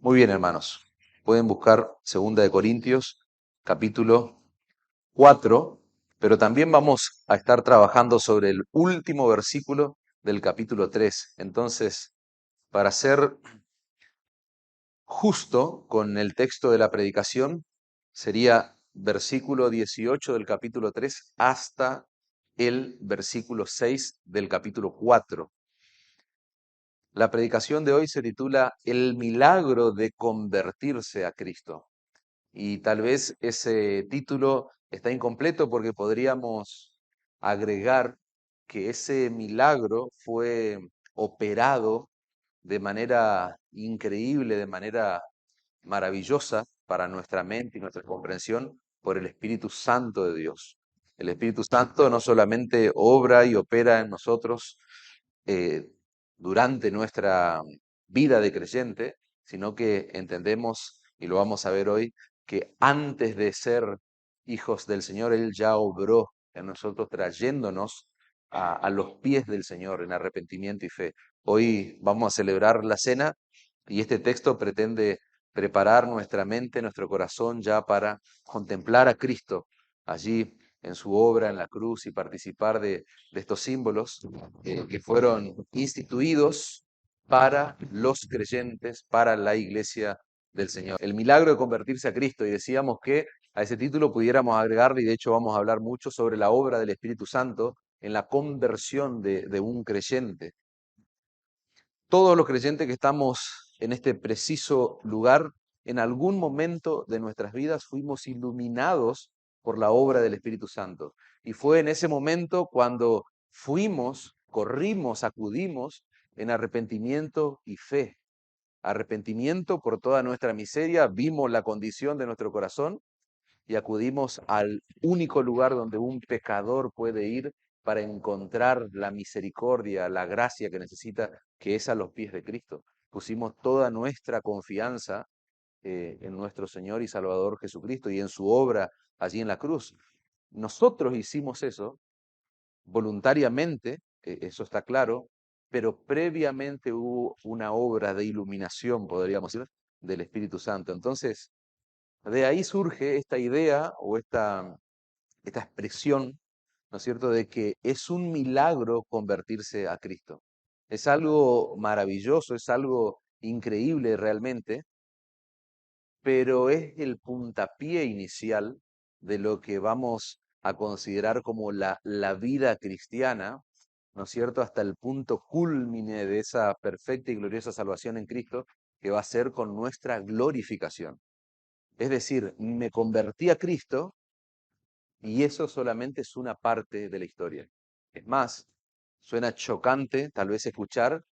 Muy bien, hermanos. Pueden buscar 2 Corintios, capítulo 4, pero también vamos a estar trabajando sobre el último versículo del capítulo 3. Entonces, para ser justo con el texto de la predicación, sería versículo 18 del capítulo 3 hasta el versículo 6 del capítulo 4. La predicación de hoy se titula El milagro de convertirse a Cristo. Y tal vez ese título está incompleto porque podríamos agregar que ese milagro fue operado de manera increíble, de manera maravillosa para nuestra mente y nuestra comprensión por el Espíritu Santo de Dios. El Espíritu Santo no solamente obra y opera en nosotros eh, durante nuestra vida de creyente, sino que entendemos, y lo vamos a ver hoy, que antes de ser hijos del Señor, Él ya obró en nosotros trayéndonos a los pies del Señor en arrepentimiento y fe. Hoy vamos a celebrar la cena y este texto pretende preparar nuestra mente, nuestro corazón ya para contemplar a Cristo allí en su obra en la cruz y participar de estos símbolos que fueron instituidos para los creyentes, para la iglesia del Señor. El milagro de convertirse a Cristo, y decíamos que a ese título pudiéramos agregarle, y de hecho vamos a hablar mucho sobre la obra del Espíritu Santo en la conversión de un creyente. Todos los creyentes que estamos en este preciso lugar, en algún momento de nuestras vidas fuimos iluminados por la obra del Espíritu Santo. Y fue en ese momento cuando fuimos, corrimos, acudimos en arrepentimiento y fe. Arrepentimiento por toda nuestra miseria, vimos la condición de nuestro corazón y acudimos al único lugar donde un pecador puede ir para encontrar la misericordia, la gracia que necesita, que es a los pies de Cristo. Pusimos toda nuestra confianza en nuestro Señor y Salvador Jesucristo y en su obra allí en la cruz. Nosotros hicimos eso voluntariamente, eso está claro, pero previamente hubo una obra de iluminación, podríamos decir, del Espíritu Santo. Entonces, de ahí surge esta idea o esta expresión, ¿no es cierto?, de que es un milagro convertirse a Cristo. Es algo maravilloso, es algo increíble realmente, pero es el puntapié inicial de lo que vamos a considerar como la vida cristiana, ¿no es cierto?, hasta el punto culmine de esa perfecta y gloriosa salvación en Cristo, que va a ser con nuestra glorificación. Es decir, me convertí a Cristo y eso solamente es una parte de la historia. Es más, suena chocante tal vez escuchar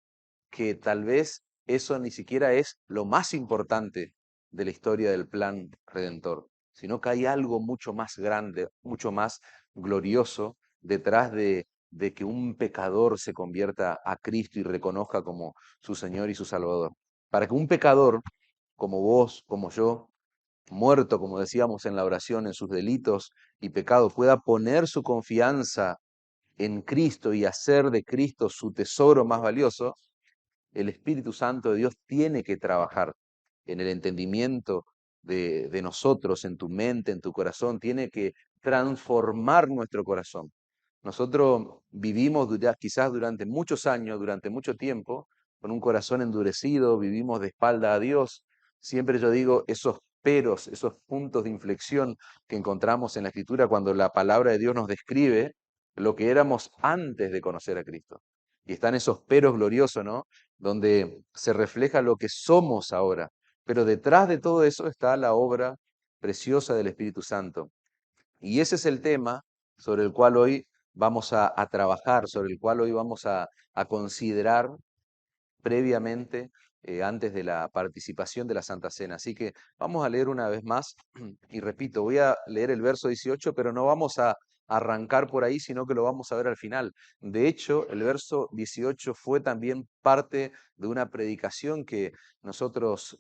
que tal vez eso ni siquiera es lo más importante de la historia del plan redentor, sino que hay algo mucho más grande, mucho más glorioso detrás de que un pecador se convierta a Cristo y reconozca como su Señor y su Salvador. Para que un pecador como vos, como yo, muerto, como decíamos en la oración, en sus delitos y pecados, pueda poner su confianza en Cristo y hacer de Cristo su tesoro más valioso, el Espíritu Santo de Dios tiene que trabajar en el entendimiento de nosotros, en tu mente, en tu corazón, tiene que transformar nuestro corazón. Nosotros vivimos quizás durante muchos años, durante mucho tiempo, con un corazón endurecido, vivimos de espalda a Dios. Siempre yo digo esos peros, esos puntos de inflexión que encontramos en la Escritura cuando la palabra de Dios nos describe lo que éramos antes de conocer a Cristo. Y están esos peros gloriosos, ¿no? Donde se refleja lo que somos ahora. Pero detrás de todo eso está la obra preciosa del Espíritu Santo. Y ese es el tema sobre el cual hoy vamos a trabajar, sobre el cual hoy vamos a considerar previamente, antes de la participación de la Santa Cena. Así que vamos a leer una vez más, y repito, voy a leer el verso 18, pero no vamos a arrancar por ahí, sino que lo vamos a ver al final. De hecho, el verso 18 fue también parte de una predicación que nosotros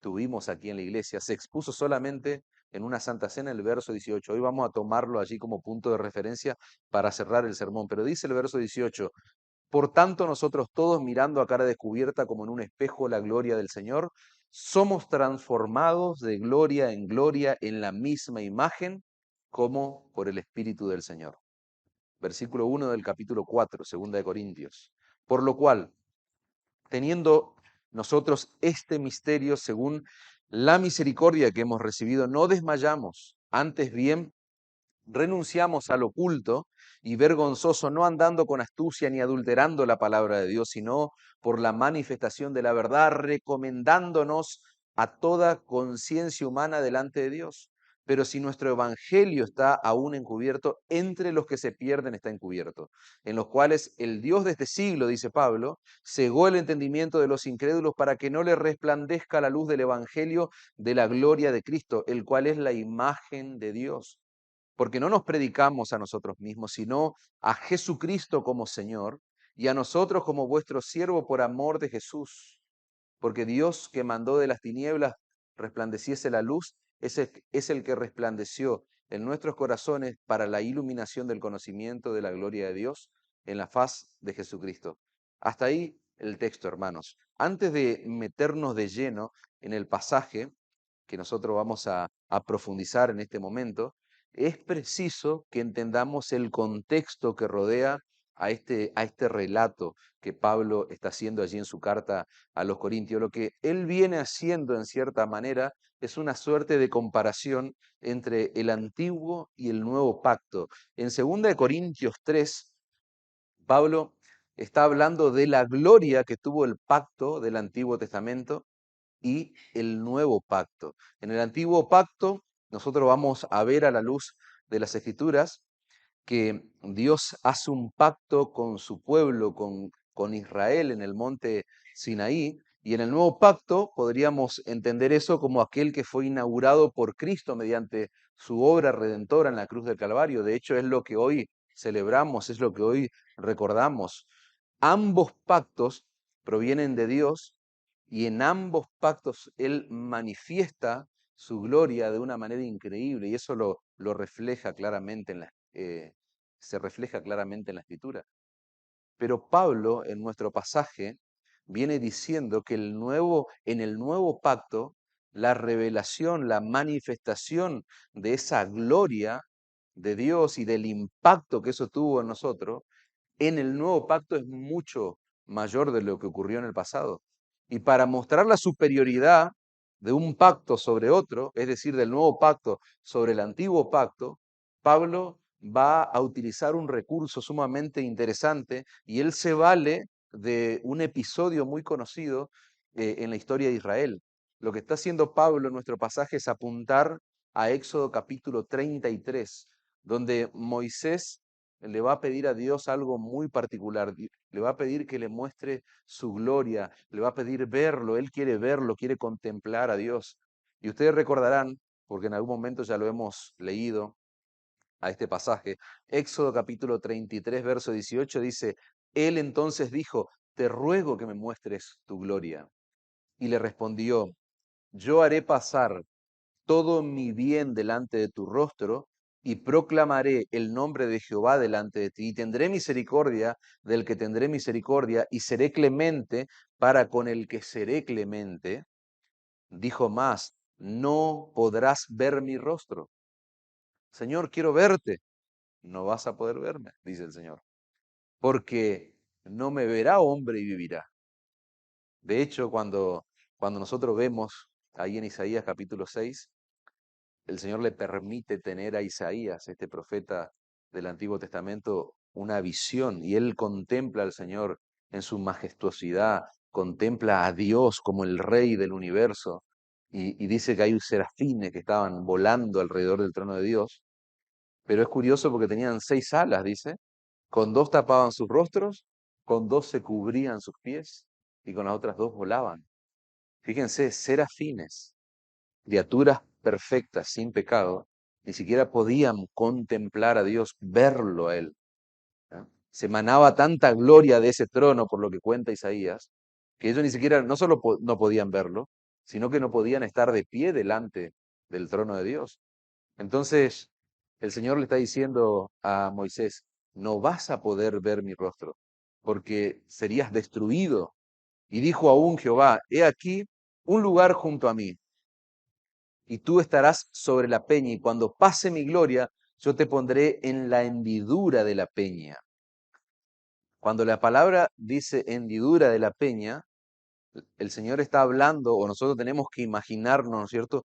tuvimos aquí en la iglesia. Se expuso solamente en una Santa Cena el verso 18. Hoy vamos a tomarlo allí como punto de referencia para cerrar el sermón. Pero dice el verso 18, por tanto, nosotros todos mirando a cara descubierta como en un espejo la gloria del Señor, somos transformados de gloria en gloria en la misma imagen como por el Espíritu del Señor. Versículo 1 del capítulo 4, segunda de Corintios. Por lo cual, teniendo nosotros este misterio según la misericordia que hemos recibido, no desmayamos, antes bien renunciamos al oculto y vergonzoso, no andando con astucia ni adulterando la palabra de Dios, sino por la manifestación de la verdad, recomendándonos a toda conciencia humana delante de Dios. Pero si nuestro evangelio está aún encubierto, entre los que se pierden está encubierto, en los cuales el Dios de este siglo, dice Pablo, cegó el entendimiento de los incrédulos para que no les resplandezca la luz del evangelio de la gloria de Cristo, el cual es la imagen de Dios, porque no nos predicamos a nosotros mismos, sino a Jesucristo como Señor y a nosotros como vuestro siervo por amor de Jesús. Porque Dios, que mandó de las tinieblas resplandeciese la luz, es el que resplandeció en nuestros corazones para la iluminación del conocimiento de la gloria de Dios en la faz de Jesucristo. Hasta ahí el texto, hermanos. Antes de meternos de lleno en el pasaje que nosotros vamos a profundizar en este momento, es preciso que entendamos el contexto que rodea a este relato que Pablo está haciendo allí en su carta a los Corintios. Lo que él viene haciendo en cierta manera es una suerte de comparación entre el antiguo y el nuevo pacto. En 2 de Corintios 3, Pablo está hablando de la gloria que tuvo el pacto del Antiguo Testamento y el nuevo pacto. En el antiguo pacto, nosotros vamos a ver a la luz de las Escrituras que Dios hace un pacto con su pueblo, con Israel en el monte Sinaí, y en el nuevo pacto podríamos entender eso como aquel que fue inaugurado por Cristo mediante su obra redentora en la cruz del Calvario. De hecho, es lo que hoy celebramos, es lo que hoy recordamos. Ambos pactos provienen de Dios y en ambos pactos Él manifiesta su gloria de una manera increíble y eso lo refleja claramente se refleja claramente en la Escritura. Pero Pablo, en nuestro pasaje, viene diciendo que en el nuevo pacto, la revelación, la manifestación de esa gloria de Dios y del impacto que eso tuvo en nosotros, en el nuevo pacto es mucho mayor de lo que ocurrió en el pasado. Y para mostrar la superioridad de un pacto sobre otro, es decir, del nuevo pacto sobre el antiguo pacto, Pablo va a utilizar un recurso sumamente interesante y él se vale de un episodio muy conocido en la historia de Israel. Lo que está haciendo Pablo en nuestro pasaje es apuntar a Éxodo capítulo 33, donde Moisés le va a pedir a Dios algo muy particular. Le va a pedir que le muestre su gloria, le va a pedir verlo, quiere contemplar a Dios. Y ustedes recordarán, porque en algún momento ya lo hemos leído a este pasaje, Éxodo capítulo 33, verso 18 dice, Él entonces dijo, te ruego que me muestres tu gloria. Y le respondió, yo haré pasar todo mi bien delante de tu rostro y proclamaré el nombre de Jehová delante de ti y tendré misericordia del que tendré misericordia y seré clemente para con el que seré clemente. Dijo más, no podrás ver mi rostro. Señor, quiero verte. No vas a poder verme, dice el Señor, porque no me verá hombre y vivirá. De hecho, cuando nosotros vemos ahí en Isaías capítulo 6, el Señor le permite tener a Isaías, este profeta del Antiguo Testamento, una visión y él contempla al Señor en su majestuosidad, contempla a Dios como el Rey del universo y dice que hay serafines que estaban volando alrededor del trono de Dios, pero es curioso porque tenían 6 alas, dice, con 2 tapaban sus rostros, con 2 se cubrían sus pies y con las otras 2 volaban. Fíjense, serafines, criaturas perfectas, sin pecado, ni siquiera podían contemplar a Dios, verlo a Él. ¿Ya? Se emanaba tanta gloria de ese trono, por lo que cuenta Isaías, que ellos ni siquiera, no solo no podían verlo, sino que no podían estar de pie delante del trono de Dios. Entonces, el Señor le está diciendo a Moisés, no vas a poder ver mi rostro, porque serías destruido. Y dijo aún Jehová, he aquí, un lugar junto a mí, y tú estarás sobre la peña, y cuando pase mi gloria, yo te pondré en la hendidura de la peña. Cuando la palabra dice hendidura de la peña, el Señor está hablando, o nosotros tenemos que imaginarnos, ¿no es cierto?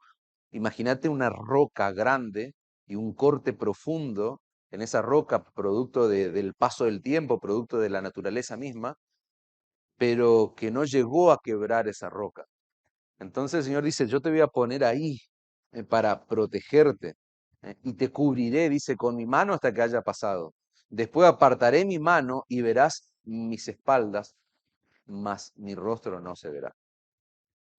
Imagínate una roca grande y un corte profundo en esa roca, producto del paso del tiempo, producto de la naturaleza misma, pero que no llegó a quebrar esa roca. Entonces el Señor dice, yo te voy a poner ahí para protegerte y te cubriré, dice, con mi mano hasta que haya pasado. Después apartaré mi mano y verás mis espaldas, mas mi rostro no se verá.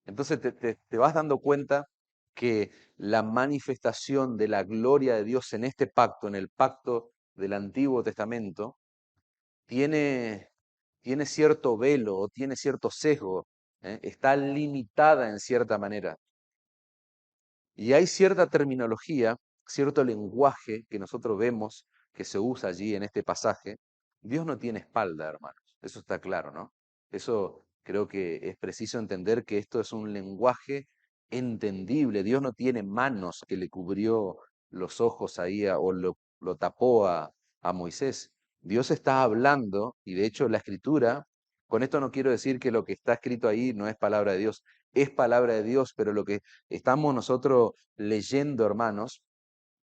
Entonces te vas dando cuenta que la manifestación de la gloria de Dios en este pacto, en el pacto del Antiguo Testamento, tiene, tiene cierto velo o tiene cierto sesgo, está limitada en cierta manera. Y hay cierta terminología, cierto lenguaje que nosotros vemos que se usa allí en este pasaje. Dios no tiene espalda, hermanos. Eso está claro, ¿no? Eso creo que es preciso entender que esto es un lenguaje entendible. Dios no tiene manos que le cubrió los ojos ahí o lo tapó a Moisés. Dios está hablando y de hecho la escritura, con esto no quiero decir que lo que está escrito ahí no es palabra de Dios, es palabra de Dios, pero lo que estamos nosotros leyendo, hermanos,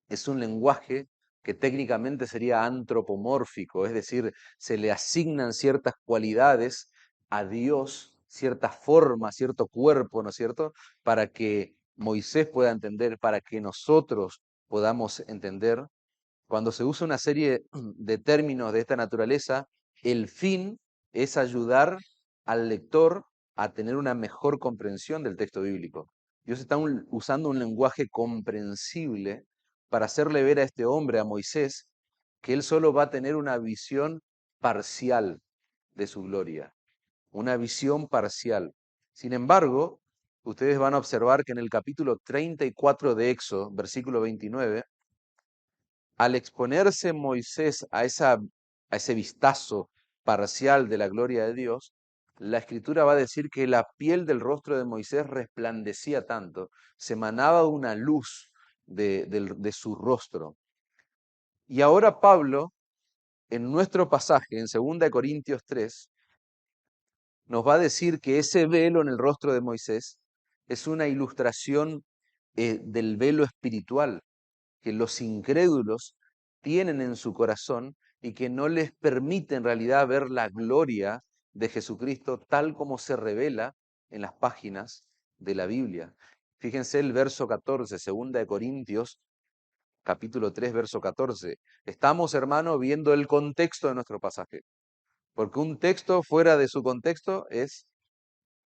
es un lenguaje que técnicamente sería antropomórfico, es decir, se le asignan ciertas cualidades a Dios, cierta forma, cierto cuerpo, ¿no es cierto? Para que Moisés pueda entender, para que nosotros podamos entender. Cuando se usa una serie de términos de esta naturaleza, el fin es ayudar al lector a tener una mejor comprensión del texto bíblico. Dios está usando un lenguaje comprensible para hacerle ver a este hombre, a Moisés, que él solo va a tener una visión parcial de su gloria, una visión parcial. Sin embargo, ustedes van a observar que en el capítulo 34 de Éxodo, versículo 29, al exponerse Moisés a ese vistazo parcial de la gloria de Dios, la escritura va a decir que la piel del rostro de Moisés resplandecía tanto, se emanaba una luz de su rostro. Y ahora Pablo, en nuestro pasaje, en 2 Corintios 3, nos va a decir que ese velo en el rostro de Moisés es una ilustración del velo espiritual que los incrédulos tienen en su corazón y que no les permite en realidad ver la gloria de Jesucristo tal como se revela en las páginas de la Biblia. Fíjense el verso 14, 2 Corintios, capítulo 3, verso 14. Estamos, hermano, viendo el contexto de nuestro pasaje, porque un texto fuera de su contexto es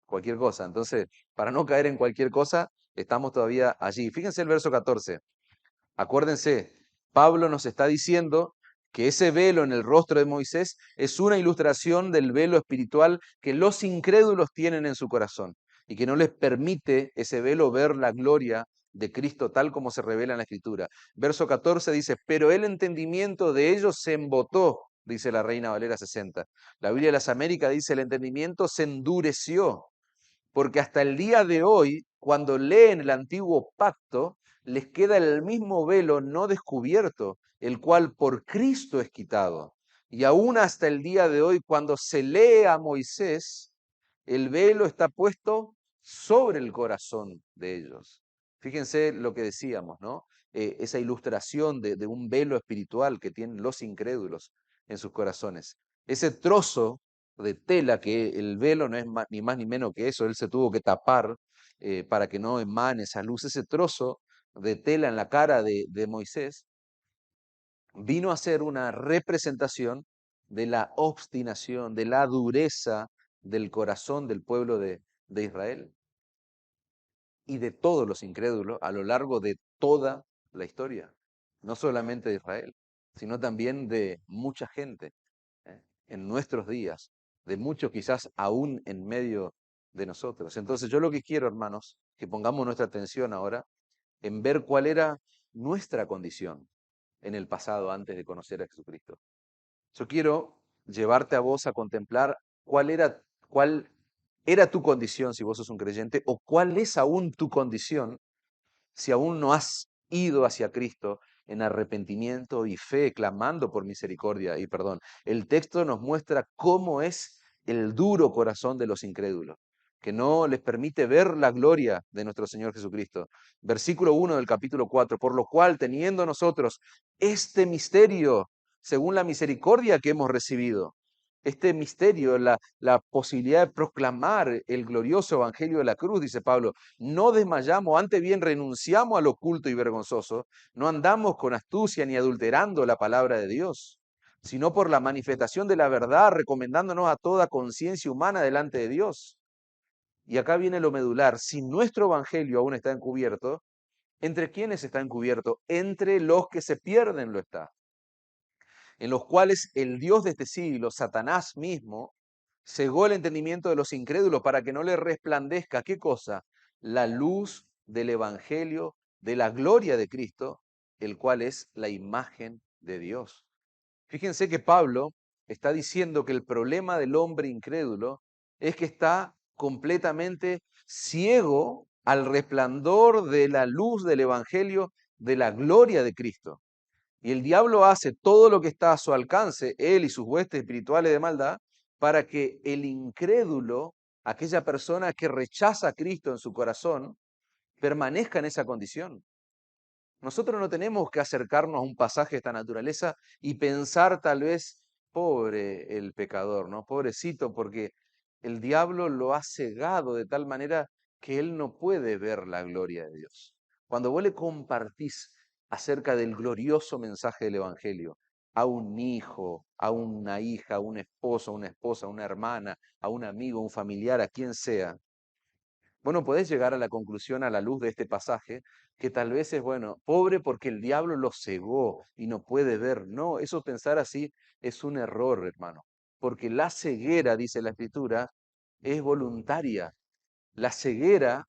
cualquier cosa. Entonces, para no caer en cualquier cosa, estamos todavía allí. Fíjense el verso 14. Acuérdense, Pablo nos está diciendo que ese velo en el rostro de Moisés es una ilustración del velo espiritual que los incrédulos tienen en su corazón y que no les permite ese velo ver la gloria de Cristo tal como se revela en la Escritura. Verso 14 dice, pero el entendimiento de ellos se embotó, dice la Reina Valera 60. La Biblia de las Américas dice, el entendimiento se endureció porque hasta el día de hoy, cuando leen el antiguo pacto, les queda el mismo velo no descubierto, el cual por Cristo es quitado. Y aún hasta el día de hoy, cuando se lee a Moisés, el velo está puesto sobre el corazón de ellos. Fíjense lo que decíamos, ¿no? Esa ilustración de un velo espiritual que tienen los incrédulos en sus corazones. Ese trozo de tela, que el velo no es ni más ni menos que eso, él se tuvo que tapar para que no emane esa luz. Ese trozo de tela en la cara de Moisés vino a ser una representación de la obstinación, de la dureza del corazón del pueblo de Israel y de todos los incrédulos a lo largo de toda la historia, no solamente de Israel, sino también de mucha gente en nuestros días, de muchos quizás aún en medio de nosotros. Entonces yo lo que quiero, hermanos, que pongamos nuestra atención ahora en ver cuál era nuestra condición en el pasado antes de conocer a Jesucristo. Yo quiero llevarte a vos a contemplar cuál era tu condición si vos sos un creyente, o cuál es aún tu condición si aún no has ido hacia Cristo en arrepentimiento y fe, clamando por misericordia y perdón. El texto nos muestra cómo es el duro corazón de los incrédulos, que no les permite ver la gloria de nuestro Señor Jesucristo. Versículo 1 del capítulo 4, por lo cual, teniendo nosotros este misterio, según la misericordia que hemos recibido, este misterio, la posibilidad de proclamar el glorioso evangelio de la cruz, dice Pablo, no desmayamos, antes bien renunciamos al oculto y vergonzoso, no andamos con astucia ni adulterando la palabra de Dios, sino por la manifestación de la verdad, recomendándonos a toda conciencia humana delante de Dios. Y acá viene lo medular, si nuestro evangelio aún está encubierto, ¿entre quiénes está encubierto? Entre los que se pierden lo está, en los cuales el Dios de este siglo, Satanás mismo, cegó el entendimiento de los incrédulos para que no le resplandezca, ¿qué cosa? La luz del Evangelio, de la gloria de Cristo, el cual es la imagen de Dios. Fíjense que Pablo está diciendo que el problema del hombre incrédulo es que está completamente ciego al resplandor de la luz del Evangelio, de la gloria de Cristo. Y el diablo hace todo lo que está a su alcance, él y sus huestes espirituales de maldad, para que el incrédulo, aquella persona que rechaza a Cristo en su corazón, permanezca en esa condición. Nosotros no tenemos que acercarnos a un pasaje de esta naturaleza y pensar tal vez, pobre el pecador, ¿no? Pobrecito, porque el diablo lo ha cegado de tal manera que él no puede ver la gloria de Dios. Cuando vos le compartís acerca del glorioso mensaje del Evangelio a un hijo, a una hija, a un esposo, a una esposa, a una hermana, a un amigo, a un familiar, a quien sea, bueno, podés llegar a la conclusión a la luz de este pasaje que tal vez es, bueno, pobre porque el diablo lo cegó y no puede ver. No, eso pensar así es un error, hermano, porque la ceguera, dice la Escritura, es voluntaria. La ceguera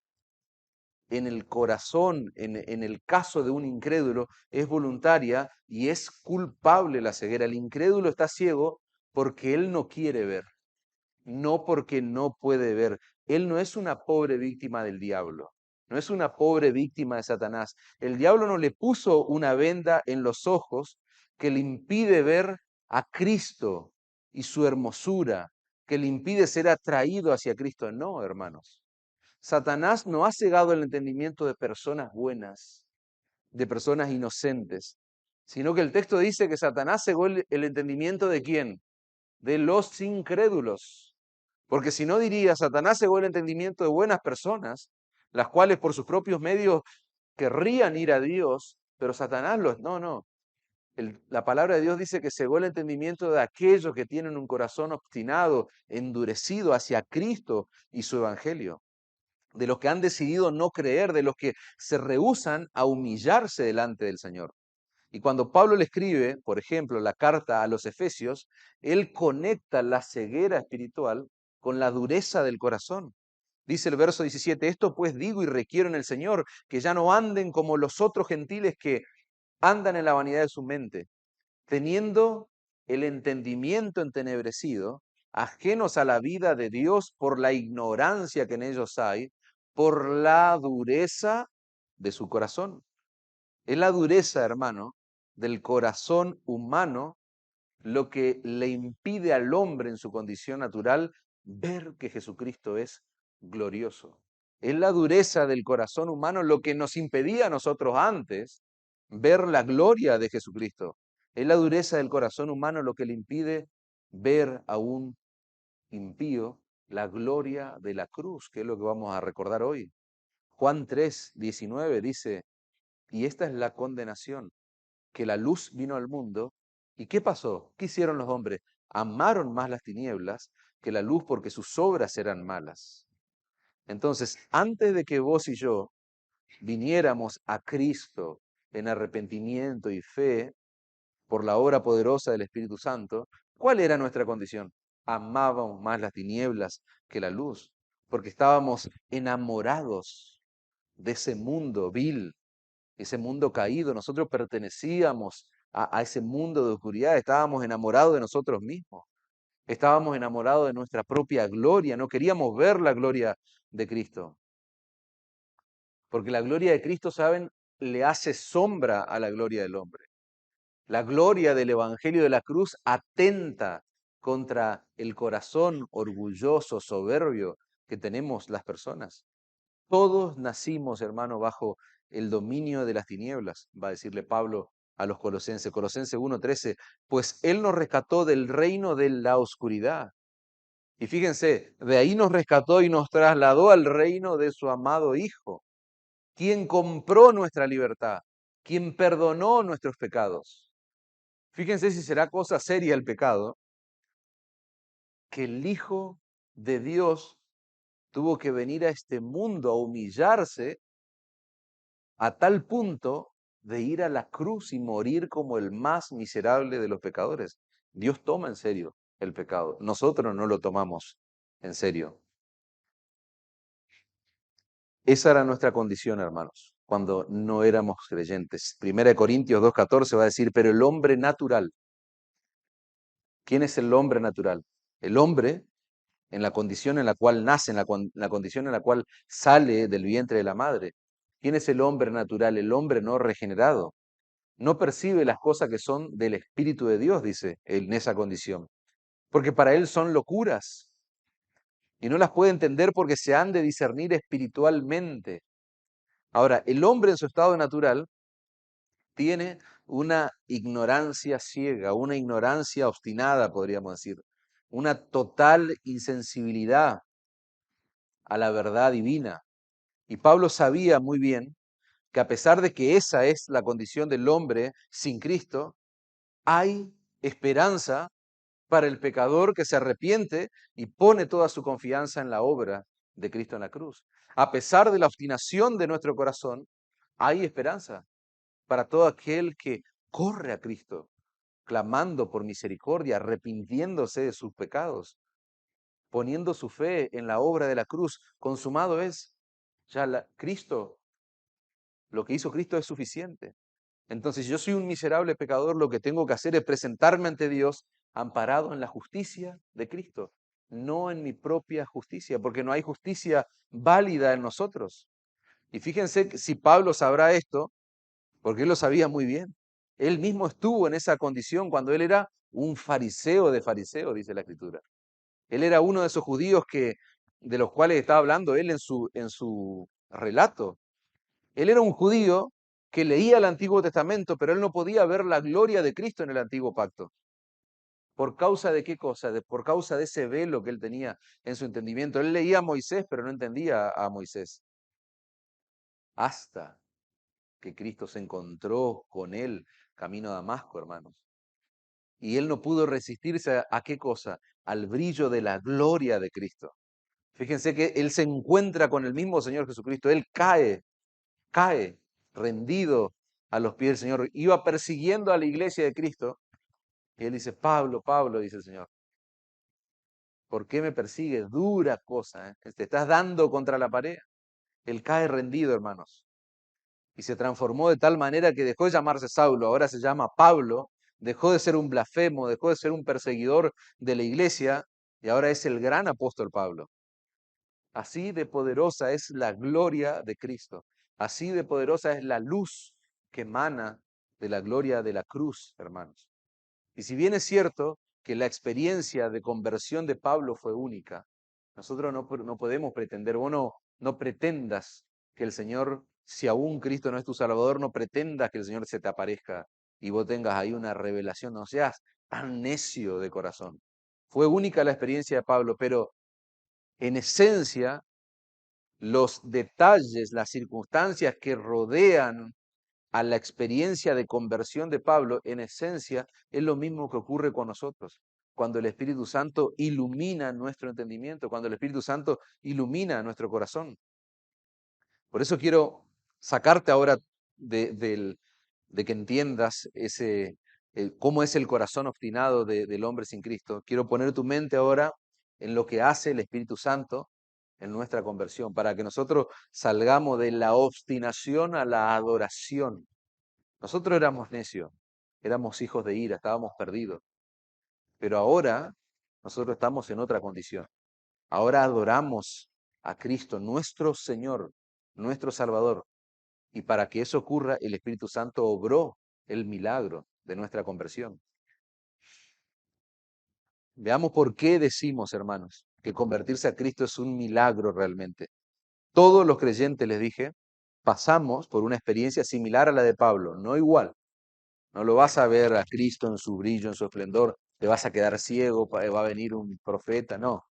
en el corazón, en el caso de un incrédulo, es voluntaria y es culpable la ceguera. El incrédulo está ciego porque él no quiere ver, no porque no puede ver. Él no es una pobre víctima del diablo, no es una pobre víctima de Satanás. El diablo no le puso una venda en los ojos que le impide ver a Cristo y su hermosura, que le impide ser atraído hacia Cristo. No, hermanos. Satanás no ha cegado el entendimiento de personas buenas, de personas inocentes, sino que el texto dice que Satanás cegó el entendimiento de quién, de los incrédulos. Porque si no diría, Satanás cegó el entendimiento de buenas personas, las cuales por sus propios medios querrían ir a Dios, pero Satanás los... No, no. La palabra de Dios dice que cegó el entendimiento de aquellos que tienen un corazón obstinado, endurecido hacia Cristo y su evangelio, de los que han decidido no creer, de los que se rehúsan a humillarse delante del Señor. Y cuando Pablo le escribe, por ejemplo, la carta a los Efesios, él conecta la ceguera espiritual con la dureza del corazón. Dice el verso 17, esto pues digo y requiero en el Señor, que ya no anden como los otros gentiles que andan en la vanidad de su mente, teniendo el entendimiento entenebrecido, ajenos a la vida de Dios por la ignorancia que en ellos hay, por la dureza de su corazón. Es la dureza, hermano, del corazón humano lo que le impide al hombre en su condición natural ver que Jesucristo es glorioso. Es la dureza del corazón humano lo que nos impedía a nosotros antes ver la gloria de Jesucristo. Es la dureza del corazón humano lo que le impide ver a un impío la gloria de la cruz, que es lo que vamos a recordar hoy. Juan 3:19 dice, y esta es la condenación, que la luz vino al mundo. ¿Y qué pasó? ¿Qué hicieron los hombres? Amaron más las tinieblas que la luz porque sus obras eran malas. Entonces, antes de que vos y yo viniéramos a Cristo en arrepentimiento y fe por la obra poderosa del Espíritu Santo, ¿cuál era nuestra condición? Amábamos más las tinieblas que la luz, porque estábamos enamorados de ese mundo vil, ese mundo caído. Nosotros pertenecíamos a ese mundo de oscuridad, estábamos enamorados de nosotros mismos. Estábamos enamorados de nuestra propia gloria, no queríamos ver la gloria de Cristo. Porque la gloria de Cristo, ¿saben? Le hace sombra a la gloria del hombre. La gloria del Evangelio de la cruz atenta contra el corazón orgulloso, soberbio que tenemos las personas. Todos nacimos, hermano, bajo el dominio de las tinieblas, va a decirle Pablo a los Colosenses. Colosenses 1:13, pues Él nos rescató del reino de la oscuridad. Y fíjense, de ahí nos rescató y nos trasladó al reino de su amado Hijo, quien compró nuestra libertad, quien perdonó nuestros pecados. Fíjense si será cosa seria el pecado, que el Hijo de Dios tuvo que venir a este mundo a humillarse a tal punto de ir a la cruz y morir como el más miserable de los pecadores. Dios toma en serio el pecado. Nosotros no lo tomamos en serio. Esa era nuestra condición, hermanos, cuando no éramos creyentes. Primera de Corintios 2:14 va a decir, pero el hombre natural, ¿quién es el hombre natural? El hombre en la condición en la cual nace, la condición en la cual sale del vientre de la madre. ¿Quién es el hombre natural? El hombre no regenerado. No percibe las cosas que son del Espíritu de Dios, dice él, en esa condición. Porque para él son locuras y no las puede entender porque se han de discernir espiritualmente. Ahora, el hombre en su estado natural tiene una ignorancia ciega, una ignorancia obstinada, podríamos decir, una total insensibilidad a la verdad divina. Y Pablo sabía muy bien que a pesar de que esa es la condición del hombre sin Cristo, hay esperanza para el pecador que se arrepiente y pone toda su confianza en la obra de Cristo en la cruz. A pesar de la obstinación de nuestro corazón, hay esperanza para todo aquel que corre a Cristo, clamando por misericordia, arrepintiéndose de sus pecados, poniendo su fe en la obra de la cruz. Consumado es. Cristo, lo que hizo Cristo es suficiente. Entonces, si yo soy un miserable pecador, lo que tengo que hacer es presentarme ante Dios amparado en la justicia de Cristo, no en mi propia justicia, porque no hay justicia válida en nosotros. Y fíjense que si Pablo sabrá esto, porque él lo sabía muy bien. Él mismo estuvo en esa condición cuando él era un fariseo de fariseos, dice la Escritura. Él era uno de esos judíos de los cuales estaba hablando él en su relato. Él era un judío que leía el Antiguo Testamento, pero él no podía ver la gloria de Cristo en el Antiguo Pacto. ¿Por causa de qué cosa? Por causa de ese velo que él tenía en su entendimiento. Él leía a Moisés, pero no entendía a Moisés. Hasta que Cristo se encontró con él camino a Damasco, hermanos. Y él no pudo resistirse a qué cosa? Al brillo de la gloria de Cristo. Fíjense que él se encuentra con el mismo Señor Jesucristo. Él cae rendido a los pies del Señor. Iba persiguiendo a la iglesia de Cristo. Y él dice, Pablo, Pablo, dice el Señor, ¿por qué me persigues? Dura cosa, ¿eh? Te estás dando contra la pared. Él cae rendido, hermanos. Y se transformó de tal manera que dejó de llamarse Saulo, ahora se llama Pablo, dejó de ser un blasfemo, dejó de ser un perseguidor de la iglesia y ahora es el gran apóstol Pablo. Así de poderosa es la gloria de Cristo, así de poderosa es la luz que emana de la gloria de la cruz, hermanos. Y si bien es cierto que la experiencia de conversión de Pablo fue única, nosotros no podemos pretender, vos no pretendas que el Señor, si aún Cristo no es tu Salvador, no pretendas que el Señor se te aparezca y vos tengas ahí una revelación, no seas tan necio de corazón. Fue única la experiencia de Pablo, pero en esencia los detalles, las circunstancias que rodean a la experiencia de conversión de Pablo, en esencia, es lo mismo que ocurre con nosotros. Cuando el Espíritu Santo ilumina nuestro entendimiento, cuando el Espíritu Santo ilumina nuestro corazón. Por eso quiero sacarte ahora de que entiendas cómo es el corazón obstinado del hombre sin Cristo. Quiero poner tu mente ahora en lo que hace el Espíritu Santo en nuestra conversión, para que nosotros salgamos de la obstinación a la adoración. Nosotros éramos necios, éramos hijos de ira, estábamos perdidos. Pero ahora Nosotros estamos en otra condición. Ahora adoramos a Cristo, nuestro Señor, nuestro Salvador. Y para que eso ocurra, el Espíritu Santo obró el milagro de nuestra conversión. Veamos por qué decimos, hermanos, que convertirse a Cristo es un milagro realmente. Todos los creyentes, les dije, pasamos por una experiencia similar a la de Pablo, no igual. No lo vas a ver a Cristo en su brillo, en su esplendor, te vas a quedar ciego, va a venir un profeta, no.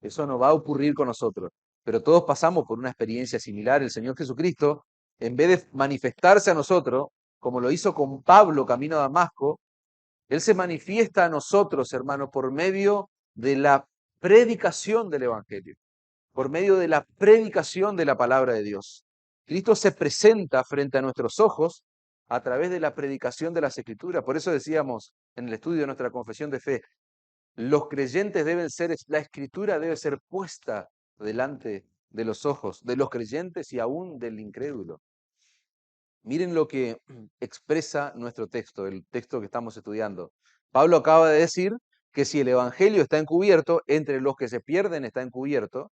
Eso no va a ocurrir con nosotros. Pero todos pasamos por una experiencia similar. El Señor Jesucristo, en vez de manifestarse a nosotros, como lo hizo con Pablo camino a Damasco, Él se manifiesta a nosotros, hermanos, por medio de la predicación del Evangelio, por medio de la predicación de la palabra de Dios. Cristo se presenta frente a nuestros ojos a través de la predicación de las Escrituras. Por eso decíamos en el estudio de nuestra confesión de fe, los creyentes deben ser, la Escritura debe ser puesta delante de los ojos de los creyentes y aún del incrédulo. Miren lo que expresa nuestro texto, el texto que estamos estudiando. Pablo acaba de decir que si el Evangelio está encubierto, entre los que se pierden está encubierto,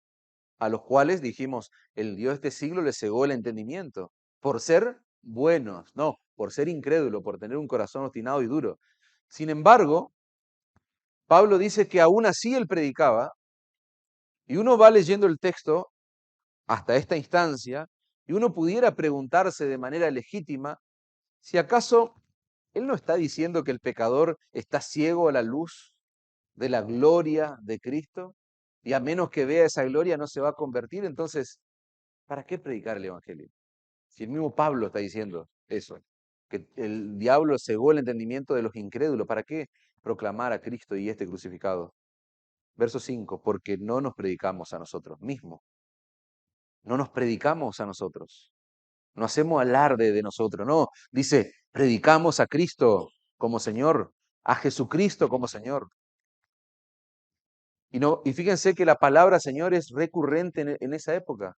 a los cuales dijimos, el Dios de este siglo les cegó el entendimiento, por ser buenos, no, por ser incrédulo, por tener un corazón obstinado y duro. Sin embargo, Pablo dice que aún así él predicaba, y uno va leyendo el texto hasta esta instancia, y uno pudiera preguntarse de manera legítima si acaso él no está diciendo que el pecador está ciego a la luz de la gloria de Cristo, y a menos que vea esa gloria no se va a convertir. Entonces, ¿para qué predicar el Evangelio? Si el mismo Pablo está diciendo eso, que el diablo cegó el entendimiento de los incrédulos, ¿para qué proclamar a Cristo y este crucificado? Verso 5, porque no nos predicamos a nosotros mismos, no nos predicamos a nosotros, no hacemos alarde de nosotros, no, dice, predicamos a Cristo como Señor, a Jesucristo como Señor. Y, no, y fíjense que la palabra Señor es recurrente en esa época.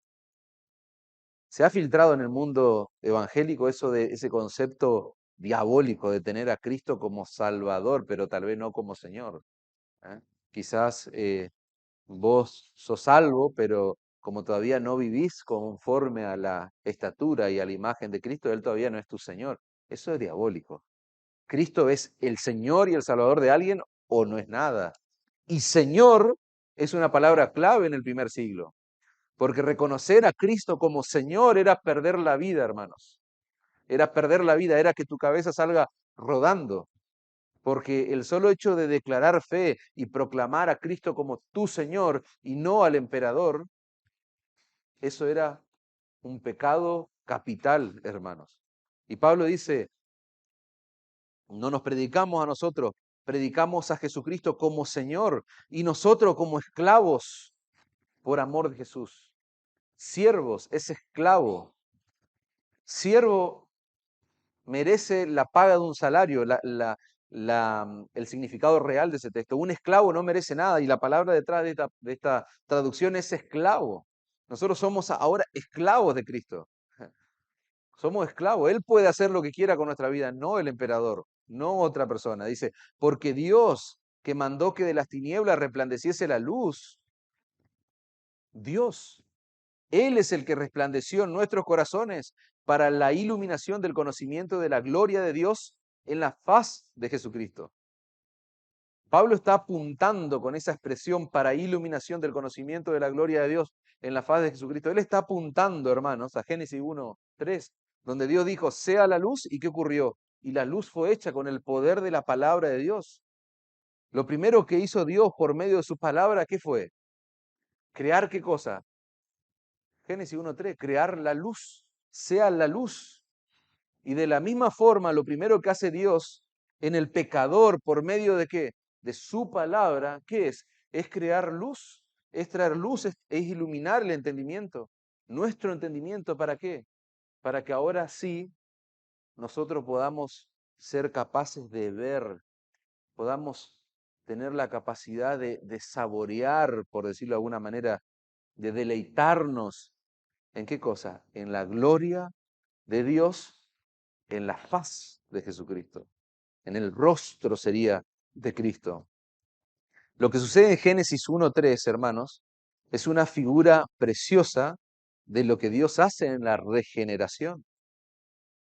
Se ha filtrado en el mundo evangélico eso de ese concepto diabólico de tener a Cristo como Salvador, pero tal vez no como Señor. ¿Eh? Quizás vos sos salvo, pero como todavía no vivís conforme a la estatura y a la imagen de Cristo, Él todavía no es tu Señor. Eso es diabólico. Cristo es el Señor y el Salvador de alguien o no es nada. Y Señor es una palabra clave en el primer siglo. Porque reconocer a Cristo como Señor era perder la vida, hermanos. Era perder la vida, era que tu cabeza salga rodando. Porque el solo hecho de declarar fe y proclamar a Cristo como tu Señor y no al emperador, eso era un pecado capital, hermanos. Y Pablo dice, no nos predicamos a nosotros, predicamos a Jesucristo como Señor y nosotros como esclavos por amor de Jesús. Siervos es esclavo. Siervo merece la paga de un salario, el significado real de ese texto. Un esclavo no merece nada y la palabra detrás de esta traducción es esclavo. Nosotros somos ahora esclavos de Cristo. Somos esclavos. Él puede hacer lo que quiera con nuestra vida, no el emperador, no otra persona. Dice, porque Dios que mandó que de las tinieblas resplandeciese la luz, Dios Él es el que resplandeció en nuestros corazones para la iluminación del conocimiento de la gloria de Dios en la faz de Jesucristo. Pablo está apuntando con esa expresión para iluminación del conocimiento de la gloria de Dios en la faz de Jesucristo. Él está apuntando, hermanos, a Génesis 1:3, donde Dios dijo, sea la luz, ¿y qué ocurrió? Y la luz fue hecha con el poder de la palabra de Dios. Lo primero que hizo Dios por medio de su palabra, ¿qué fue? ¿Crear qué cosa? Génesis 1:3, crear la luz, sea la luz. Y de la misma forma, lo primero que hace Dios en el pecador, ¿por medio de qué? De su palabra, ¿qué es? Es crear luz, es traer luz, es iluminar el entendimiento. Nuestro entendimiento, ¿para qué? Para que ahora sí nosotros podamos ser capaces de ver, podamos tener la capacidad de saborear, por decirlo de alguna manera, de deleitarnos. ¿En qué cosa? En la gloria de Dios, en la faz de Jesucristo, en el rostro sería de Cristo. Lo que sucede en Génesis 1:3, hermanos, es una figura preciosa de lo que Dios hace en la regeneración.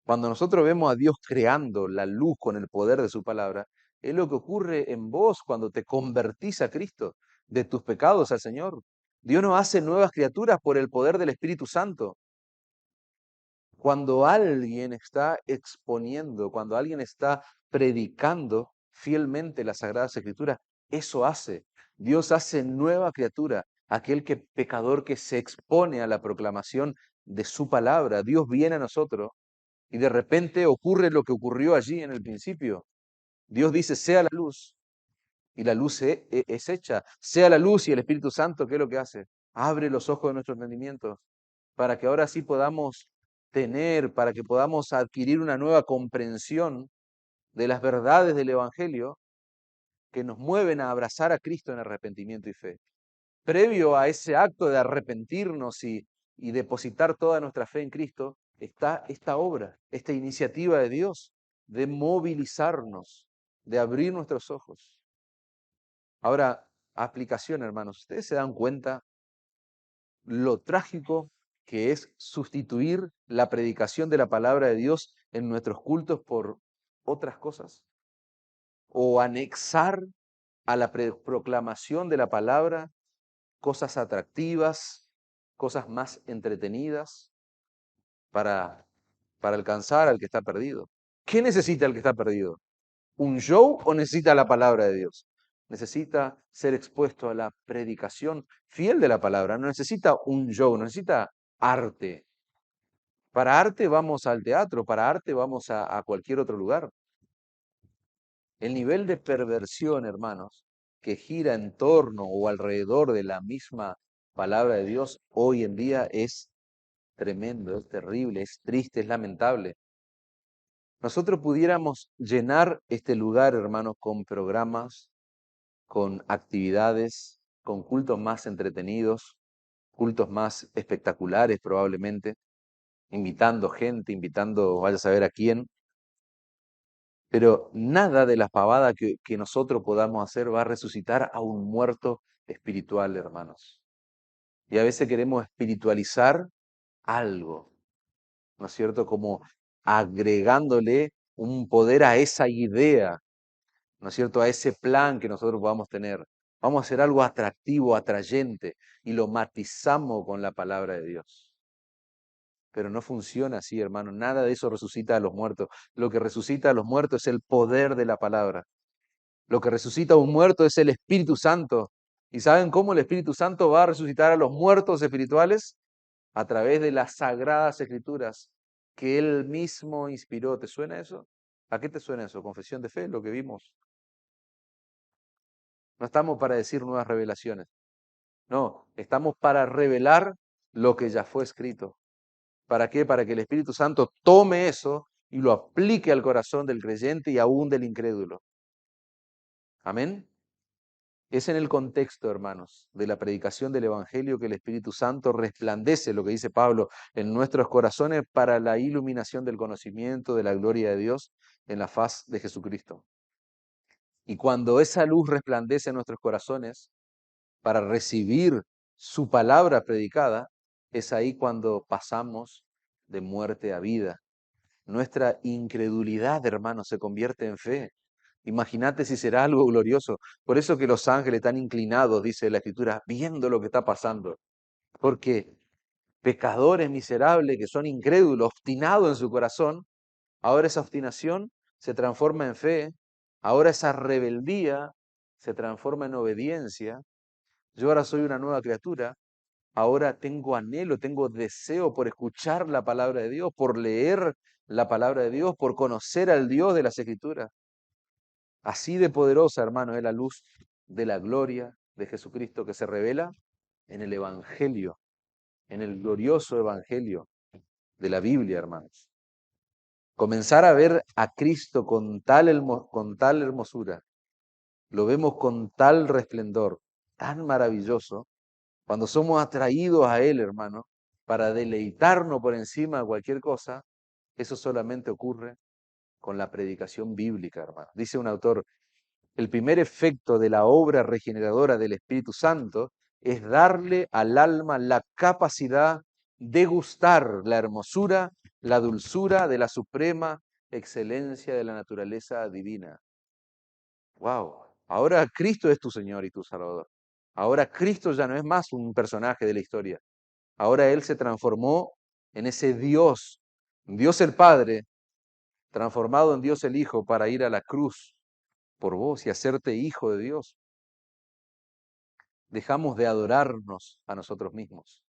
Cuando nosotros vemos a Dios creando la luz con el poder de su palabra, es lo que ocurre en vos cuando te convertís a Cristo, de tus pecados al Señor. Dios nos hace nuevas criaturas por el poder del Espíritu Santo. Cuando alguien está exponiendo, cuando alguien está predicando fielmente las Sagradas Escrituras, eso hace. Dios hace nueva criatura, aquel que pecador que se expone a la proclamación de su palabra. Dios viene a nosotros y de repente ocurre lo que ocurrió allí en el principio. Dios dice, sea la luz, y la luz es hecha. Sea la luz y el Espíritu Santo, ¿qué es lo que hace? Abre los ojos de nuestro entendimiento para que ahora sí podamos tener, para que podamos adquirir una nueva comprensión de las verdades del Evangelio que nos mueven a abrazar a Cristo en arrepentimiento y fe. Previo a ese acto de arrepentirnos y depositar toda nuestra fe en Cristo, está esta obra, esta iniciativa de Dios de movilizarnos, de abrir nuestros ojos. Ahora, aplicación, hermanos, ¿ustedes se dan cuenta lo trágico que es sustituir la predicación de la palabra de Dios en nuestros cultos por otras cosas? ¿O anexar a la proclamación de la palabra cosas atractivas, cosas más entretenidas para, para alcanzar al que está perdido? ¿Qué necesita el que está perdido? ¿Un show o necesita la palabra de Dios? Necesita ser expuesto a la predicación fiel de la palabra. No necesita un show, no necesita arte. Para arte vamos al teatro, para arte vamos a cualquier otro lugar. El nivel de perversión, hermanos, que gira en torno o alrededor de la misma palabra de Dios hoy en día es tremendo, es terrible, es triste, es lamentable. Nosotros pudiéramos llenar este lugar, hermanos, con programas, con actividades, con cultos más entretenidos, cultos más espectaculares probablemente, invitando gente, invitando, vaya a saber a quién, pero nada de la pavada que nosotros podamos hacer va a resucitar a un muerto espiritual, hermanos. Y a veces queremos espiritualizar algo, ¿no es cierto? Como agregándole un poder a esa idea, ¿no es cierto? A ese plan que nosotros podamos tener. Vamos a hacer algo atractivo, atrayente, y lo matizamos con la palabra de Dios. Pero no funciona así, hermano. Nada de eso resucita a los muertos. Lo que resucita a los muertos es el poder de la palabra. Lo que resucita a un muerto es el Espíritu Santo. ¿Y saben cómo el Espíritu Santo va a resucitar a los muertos espirituales? A través de las sagradas escrituras que Él mismo inspiró. ¿Te suena eso? ¿A qué te suena eso? Confesión de fe, lo que vimos. No estamos para decir nuevas revelaciones. No, estamos para revelar lo que ya fue escrito. ¿Para qué? Para que el Espíritu Santo tome eso y lo aplique al corazón del creyente y aún del incrédulo. Amén. Es en el contexto, hermanos, de la predicación del Evangelio que el Espíritu Santo resplandece, lo que dice Pablo, en nuestros corazones para la iluminación del conocimiento de la gloria de Dios en la faz de Jesucristo. Y cuando esa luz resplandece en nuestros corazones para recibir su palabra predicada, es ahí cuando pasamos de muerte a vida. Nuestra incredulidad, hermanos, se convierte en fe. Imagínate si será algo glorioso. Por eso que los ángeles están inclinados, dice la Escritura, viendo lo que está pasando. Porque pecadores miserables que son incrédulos, obstinados en su corazón, ahora esa obstinación se transforma en fe, ahora esa rebeldía se transforma en obediencia. Yo ahora soy una nueva criatura, ahora tengo anhelo, tengo deseo por escuchar la palabra de Dios, por leer la palabra de Dios, por conocer al Dios de las Escrituras. Así de poderosa, hermano, es la luz de la gloria de Jesucristo que se revela en el Evangelio, en el glorioso Evangelio de la Biblia, hermanos. Comenzar a ver a Cristo con tal hermosura, lo vemos con tal resplendor, tan maravilloso, cuando somos atraídos a Él, hermano, para deleitarnos por encima de cualquier cosa, eso solamente ocurre con la predicación bíblica, hermano. Dice un autor, El primer efecto de la obra regeneradora del Espíritu Santo es darle al alma la capacidad de gustar la hermosura, la dulzura de la suprema excelencia de la naturaleza divina. ¡Wow! Ahora Cristo es tu Señor y tu Salvador. Ahora Cristo ya no es más un personaje de la historia. Ahora Él se transformó en ese Dios, Dios el Padre, transformado en Dios el Hijo para ir a la cruz por vos y hacerte hijo de Dios. Dejamos de adorarnos a nosotros mismos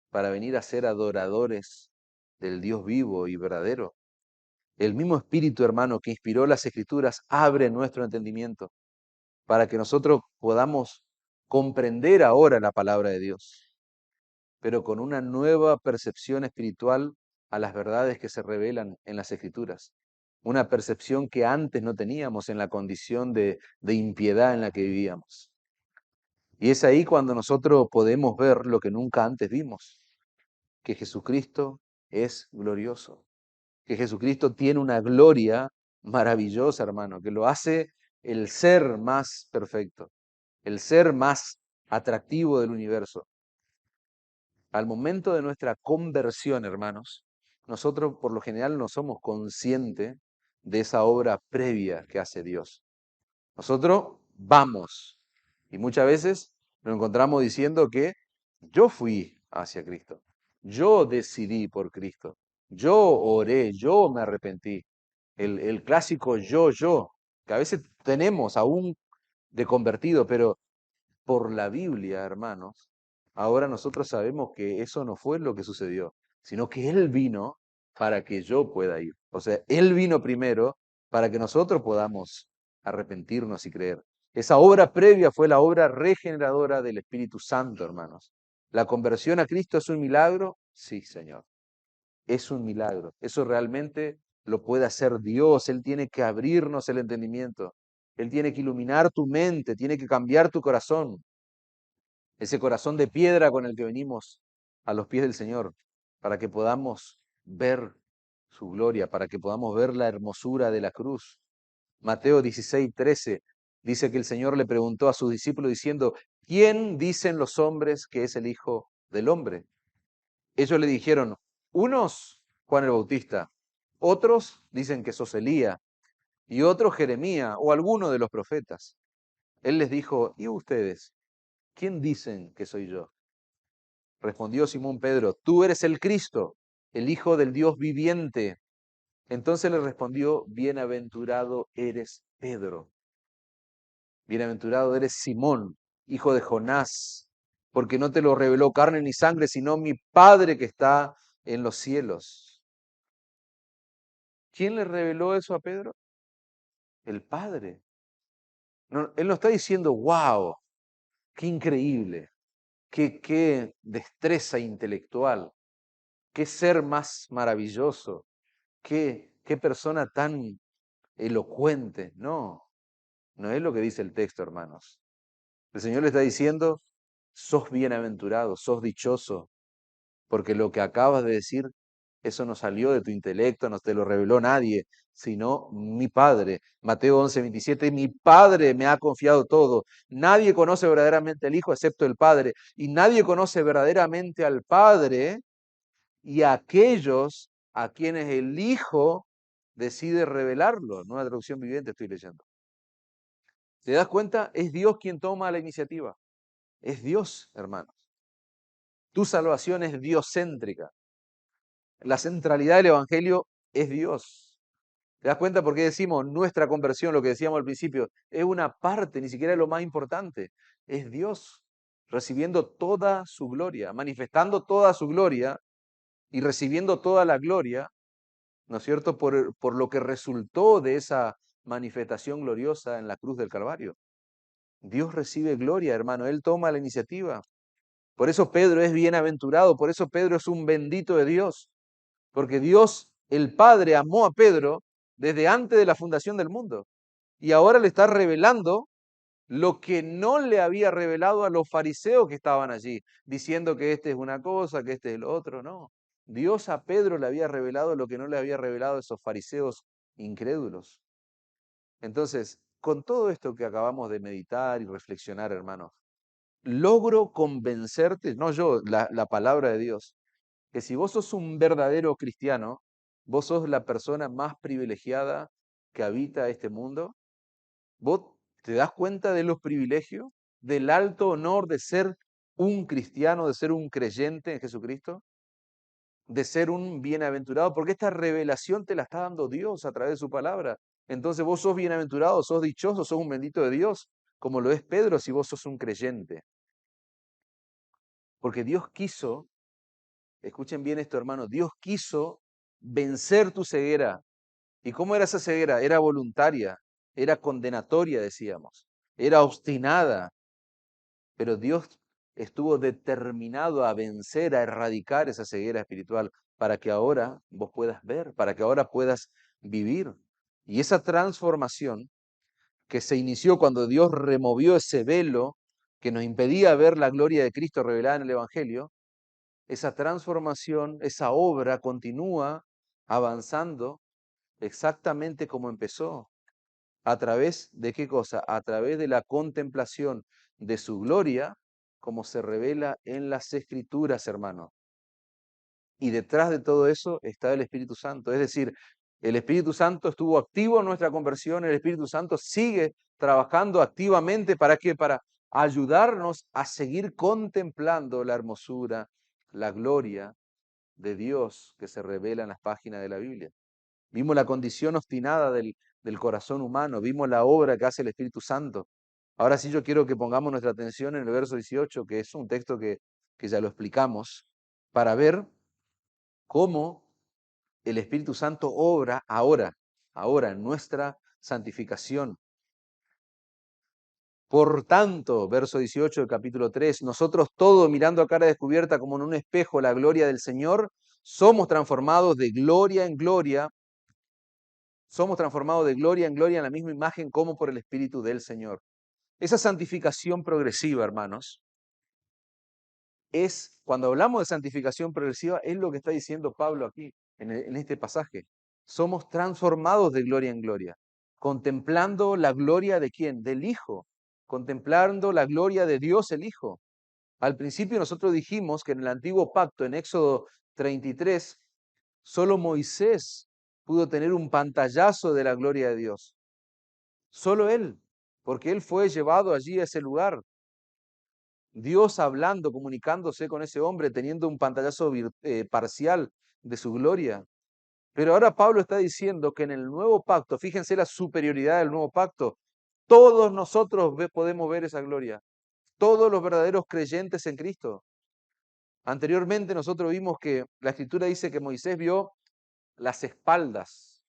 para venir a ser adoradores del Dios vivo y verdadero. El mismo Espíritu, hermano, que inspiró las Escrituras, abre nuestro entendimiento para que nosotros podamos comprender ahora la palabra de Dios, pero con una nueva percepción espiritual a las verdades que se revelan en las Escrituras. Una percepción que antes no teníamos en la condición de impiedad en la que vivíamos. Y es ahí cuando nosotros podemos ver lo que nunca antes vimos, que Jesucristo es glorioso, que Jesucristo tiene una gloria maravillosa, hermano, que lo hace el ser más perfecto, el ser más atractivo del universo. Al momento de nuestra conversión, hermanos, nosotros por lo general no somos conscientes de esa obra previa que hace Dios. Nosotros vamos y muchas veces nos encontramos diciendo que yo fui hacia Cristo, yo decidí por Cristo, yo oré, yo me arrepentí. El clásico yo, que a veces tenemos aún de convertido, pero por la Biblia, hermanos, ahora nosotros sabemos que eso no fue lo que sucedió, sino que Él vino para que yo pueda ir. O sea, Él vino primero para que nosotros podamos arrepentirnos y creer. Esa obra previa fue la obra regeneradora del Espíritu Santo, hermanos. ¿La conversión a Cristo es un milagro? Sí, Señor. Es un milagro. Eso realmente lo puede hacer Dios. Él tiene que abrirnos el entendimiento. Él tiene que iluminar tu mente, tiene que cambiar tu corazón. Ese corazón de piedra con el que venimos a los pies del Señor, para que podamos ver su gloria, para que podamos ver la hermosura de la cruz. Mateo 16:13 dice que el Señor le preguntó a sus discípulos diciendo, ¿quién dicen los hombres que es el Hijo del Hombre? Ellos le dijeron, unos Juan el Bautista, otros dicen que sos Elías, y otros Jeremías o alguno de los profetas. Él les dijo, ¿y ustedes? ¿Quién dicen que soy yo? Respondió Simón Pedro, tú eres el Cristo, el Hijo del Dios viviente. Entonces le respondió, bienaventurado eres Pedro, bienaventurado eres Simón, hijo de Jonás, porque no te lo reveló carne ni sangre, sino mi Padre que está en los cielos. ¿Quién le reveló eso a Pedro? El Padre. No, él no está diciendo, wow, qué increíble, qué destreza intelectual, qué ser más maravilloso, qué persona tan elocuente. No, no es lo que dice el texto, hermanos. El Señor le está diciendo, sos bienaventurado, sos dichoso, porque lo que acabas de decir, eso no salió de tu intelecto, no te lo reveló nadie, sino mi Padre. Mateo 11:27, mi Padre me ha confiado todo. Nadie conoce verdaderamente al Hijo excepto el Padre, y nadie conoce verdaderamente al Padre y a aquellos a quienes el Hijo decide revelarlo. Nueva traducción viviente estoy leyendo. ¿Te das cuenta? Es Dios quien toma la iniciativa. Es Dios, hermanos. Tu salvación es diocéntrica. La centralidad del Evangelio es Dios. ¿Te das cuenta por qué decimos nuestra conversión, lo que decíamos al principio? Es una parte, ni siquiera es lo más importante. Es Dios recibiendo toda su gloria, manifestando toda su gloria y recibiendo toda la gloria, ¿no es cierto? Por lo que resultó de esa manifestación gloriosa en la cruz del Calvario. Dios recibe gloria, hermano. Él toma la iniciativa. Por eso Pedro es bienaventurado, por eso Pedro es un bendito de Dios. Porque Dios, el Padre, amó a Pedro desde antes de la fundación del mundo. Y ahora le está revelando lo que no le había revelado a los fariseos que estaban allí, diciendo que este es una cosa, que este es lo otro. No. Dios a Pedro le había revelado lo que no le había revelado a esos fariseos incrédulos. Entonces, con todo esto que acabamos de meditar y reflexionar, hermanos, logro convencerte, no yo, la palabra de Dios, que si vos sos un verdadero cristiano, vos sos la persona más privilegiada que habita este mundo. ¿Vos te das cuenta de los privilegios, del alto honor de ser un cristiano, de ser un creyente en Jesucristo, de ser un bienaventurado? Porque esta revelación te la está dando Dios a través de su palabra. Entonces vos sos bienaventurado, sos dichoso, sos un bendito de Dios, como lo es Pedro si vos sos un creyente. Porque Dios quiso, escuchen bien esto, hermano, Dios quiso vencer tu ceguera. ¿Y cómo era esa ceguera? Era voluntaria, era condenatoria, decíamos, era obstinada, pero Dios estuvo determinado a vencer, a erradicar esa ceguera espiritual para que ahora vos puedas ver, para que ahora puedas vivir. Y esa transformación que se inició cuando Dios removió ese velo que nos impedía ver la gloria de Cristo revelada en el Evangelio, esa transformación, esa obra continúa avanzando exactamente como empezó. ¿A través de qué cosa? A través de la contemplación de su gloria, como se revela en las Escrituras, hermanos. Y detrás de todo eso está el Espíritu Santo. Es decir, el Espíritu Santo estuvo activo en nuestra conversión, el Espíritu Santo sigue trabajando activamente. ¿Para qué? Para ayudarnos a seguir contemplando la hermosura, la gloria de Dios que se revela en las páginas de la Biblia. Vimos la condición obstinada del corazón humano, vimos la obra que hace el Espíritu Santo. Ahora sí yo quiero que pongamos nuestra atención en el verso 18, que es un texto que ya lo explicamos, para ver cómo el Espíritu Santo obra ahora en nuestra santificación. Por tanto, verso 18 del capítulo 3, nosotros todos mirando a cara descubierta como en un espejo la gloria del Señor, somos transformados de gloria en gloria. Somos transformados de gloria en gloria en la misma imagen como por el Espíritu del Señor. Esa santificación progresiva, hermanos, es, cuando hablamos de santificación progresiva, es lo que está diciendo Pablo aquí, en este pasaje. Somos transformados de gloria en gloria, contemplando la gloria de quién? Del Hijo, contemplando la gloria de Dios el Hijo. Al principio nosotros dijimos que en el antiguo pacto, en Éxodo 33, solo Moisés pudo tener un pantallazo de la gloria de Dios. Solo él, porque él fue llevado allí a ese lugar. Dios hablando, comunicándose con ese hombre, teniendo un pantallazo parcial de su gloria. Pero ahora Pablo está diciendo que en el nuevo pacto, fíjense la superioridad del nuevo pacto, todos nosotros podemos ver esa gloria. Todos los verdaderos creyentes en Cristo. Anteriormente nosotros vimos que la Escritura dice que Moisés vio las espaldas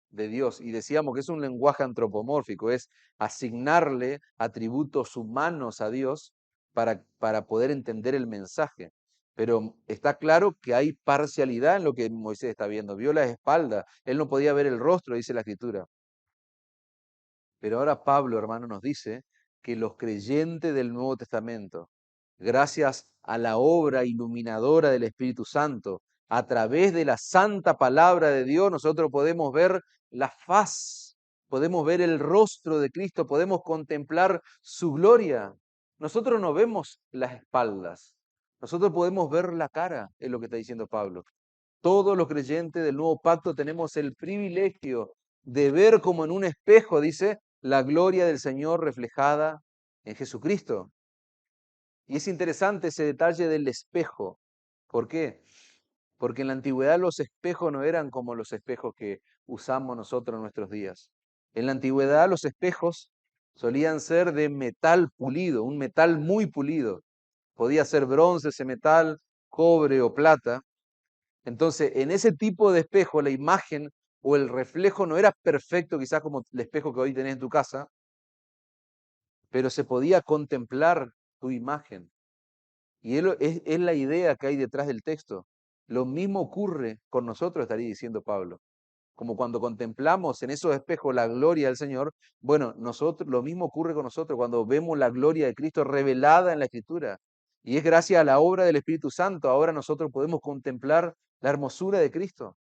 de Dios y decíamos que es un lenguaje antropomórfico, es asignarle atributos humanos a Dios para poder entender el mensaje. Pero está claro que hay parcialidad en lo que Moisés está viendo. Vio la espalda, él no podía ver el rostro, dice la Escritura. Pero ahora Pablo, hermano, nos dice que los creyentes del Nuevo Testamento, gracias a la obra iluminadora del Espíritu Santo, a través de la santa palabra de Dios, nosotros podemos ver la faz, podemos ver el rostro de Cristo, podemos contemplar su gloria. Nosotros no vemos las espaldas, nosotros podemos ver la cara, es lo que está diciendo Pablo. Todos los creyentes del nuevo pacto tenemos el privilegio de ver como en un espejo, dice, la gloria del Señor reflejada en Jesucristo. Y es interesante ese detalle del espejo. ¿Por qué? Porque en la antigüedad los espejos no eran como los espejos que usamos nosotros en nuestros días. En la antigüedad los espejos solían ser de metal pulido, un metal muy pulido. Podía ser bronce ese metal, cobre o plata. Entonces, en ese tipo de espejo, la imagen o el reflejo no era perfecto, quizás como el espejo que hoy tenés en tu casa, pero se podía contemplar tu imagen. Y es la idea que hay detrás del texto. Lo mismo ocurre con nosotros, estaría diciendo Pablo. Como cuando contemplamos en esos espejos la gloria del Señor, bueno, nosotros, lo mismo ocurre con nosotros cuando vemos la gloria de Cristo revelada en la Escritura. Y es gracias a la obra del Espíritu Santo, ahora nosotros podemos contemplar la hermosura de Cristo,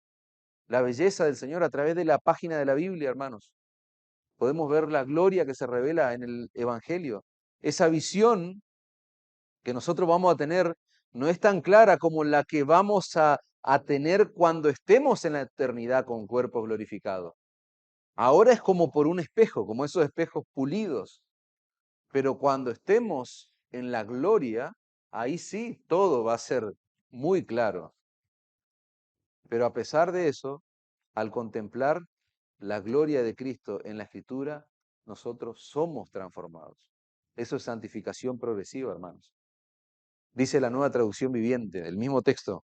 la belleza del Señor a través de la página de la Biblia, hermanos. Podemos ver la gloria que se revela en el Evangelio. Esa visión que nosotros vamos a tener no es tan clara como la que vamos a tener cuando estemos en la eternidad con cuerpos glorificados. Ahora es como por un espejo, como esos espejos pulidos, pero cuando estemos en la gloria, ahí sí todo va a ser muy claro. Pero a pesar de eso, al contemplar la gloria de Cristo en la Escritura, nosotros somos transformados. Eso es santificación progresiva, hermanos. Dice la Nueva Traducción Viviente, del mismo texto,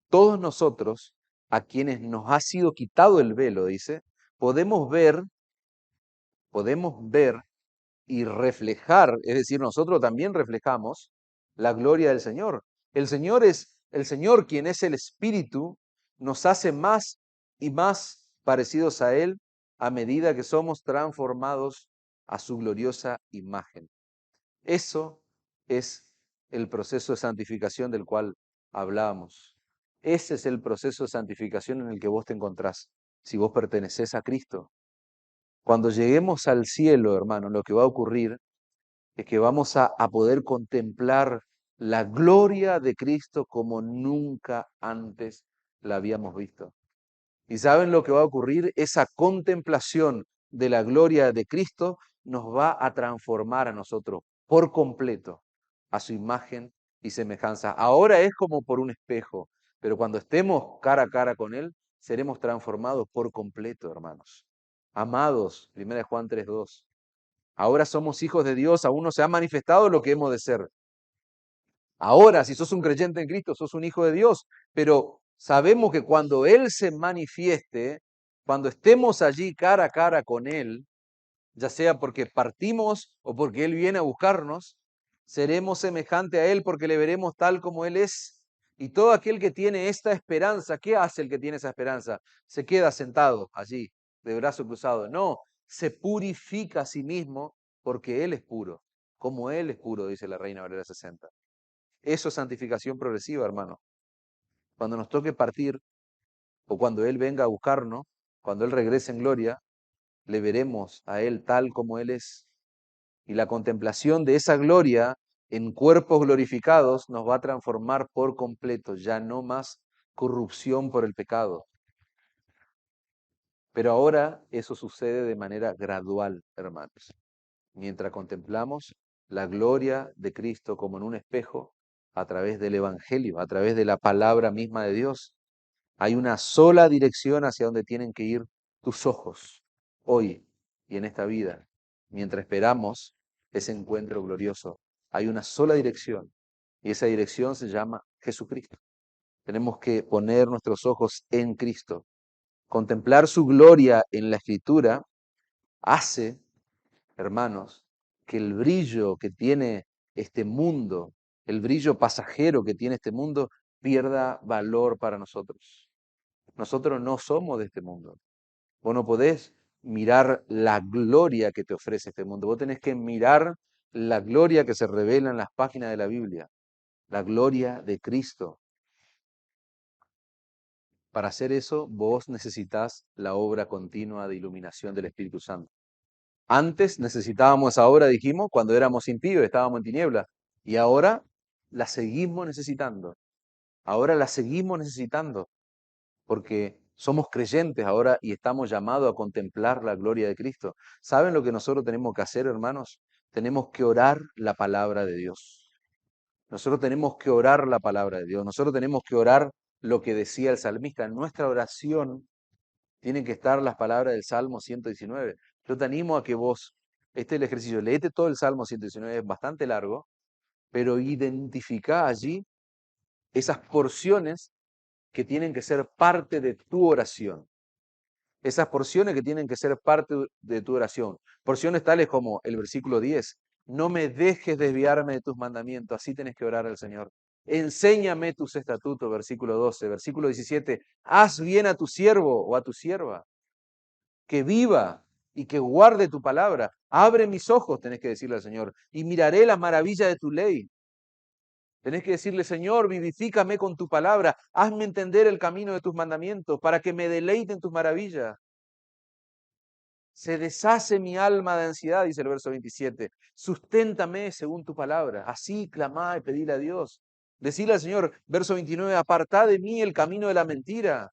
todos nosotros, a quienes nos ha sido quitado el velo, dice, podemos ver y reflejar, es decir, nosotros también reflejamos la gloria del Señor. El Señor es el Señor quien es el Espíritu, nos hace más y más parecidos a Él a medida que somos transformados a su gloriosa imagen. Eso es el proceso de santificación del cual hablábamos. Ese es el proceso de santificación en el que vos te encontrás, si vos pertenecés a Cristo. Cuando lleguemos al cielo, hermano, lo que va a ocurrir es que vamos a poder contemplar la gloria de Cristo como nunca antes la habíamos visto. ¿Y saben lo que va a ocurrir? Esa contemplación de la gloria de Cristo nos va a transformar a nosotros por completo a su imagen y semejanza. Ahora es como por un espejo, pero cuando estemos cara a cara con Él, seremos transformados por completo, hermanos. Amados, 1 Juan 3:2. Ahora somos hijos de Dios, aún no se ha manifestado lo que hemos de ser. Ahora, si sos un creyente en Cristo, sos un hijo de Dios, pero sabemos que cuando Él se manifieste, cuando estemos allí cara a cara con Él, ya sea porque partimos o porque Él viene a buscarnos, seremos semejante a Él porque le veremos tal como Él es. Y todo aquel que tiene esta esperanza, ¿qué hace el que tiene esa esperanza? Se queda sentado allí, de brazo cruzado. No, se purifica a sí mismo porque Él es puro, como Él es puro, dice la Reina Valera 60. Eso es santificación progresiva, hermano. Cuando nos toque partir o cuando Él venga a buscarnos, cuando Él regrese en gloria, le veremos a Él tal como Él es. Y la contemplación de esa gloria en cuerpos glorificados nos va a transformar por completo, ya no más corrupción por el pecado. Pero ahora eso sucede de manera gradual, hermanos. Mientras contemplamos la gloria de Cristo como en un espejo, a través del Evangelio, a través de la palabra misma de Dios, hay una sola dirección hacia donde tienen que ir tus ojos hoy y en esta vida. Mientras esperamos ese encuentro glorioso, hay una sola dirección y esa dirección se llama Jesucristo. Tenemos que poner nuestros ojos en Cristo. Contemplar su gloria en la Escritura hace, hermanos, que el brillo que tiene este mundo, el brillo pasajero que tiene este mundo, pierda valor para nosotros. Nosotros no somos de este mundo. Vos no podés mirar la gloria que te ofrece este mundo. Vos tenés que mirar la gloria que se revela en las páginas de la Biblia, la gloria de Cristo. Para hacer eso, vos necesitas la obra continua de iluminación del Espíritu Santo. Antes necesitábamos esa obra, dijimos, cuando éramos impíos, estábamos en tinieblas. Y ahora la seguimos necesitando. Ahora la seguimos necesitando. Porque somos creyentes ahora y estamos llamados a contemplar la gloria de Cristo. ¿Saben lo que nosotros tenemos que hacer, hermanos? Tenemos que orar la palabra de Dios. Nosotros tenemos que orar la palabra de Dios. Nosotros tenemos que orar lo que decía el salmista. En nuestra oración tienen que estar las palabras del Salmo 119. Yo te animo a que vos, este es el ejercicio, léete todo el Salmo 119, es bastante largo, pero identifica allí esas porciones que tienen que ser parte de tu oración. Esas porciones que tienen que ser parte de tu oración. Porciones tales como el versículo 10. No me dejes desviarme de tus mandamientos. Así tenés que orar al Señor. Enséñame tus estatutos, versículo 12. Versículo 17. Haz bien a tu siervo o a tu sierva, que viva y que guarde tu palabra. Abre mis ojos, tenés que decirle al Señor, y miraré las maravillas de tu ley. Tenés que decirle, Señor, vivifícame con tu palabra, hazme entender el camino de tus mandamientos, para que me deleite en tus maravillas. Se deshace mi alma de ansiedad, dice el verso 27. Susténtame según tu palabra. Así clamá y pedile a Dios. Decirle al Señor, verso 29, apartá de mí el camino de la mentira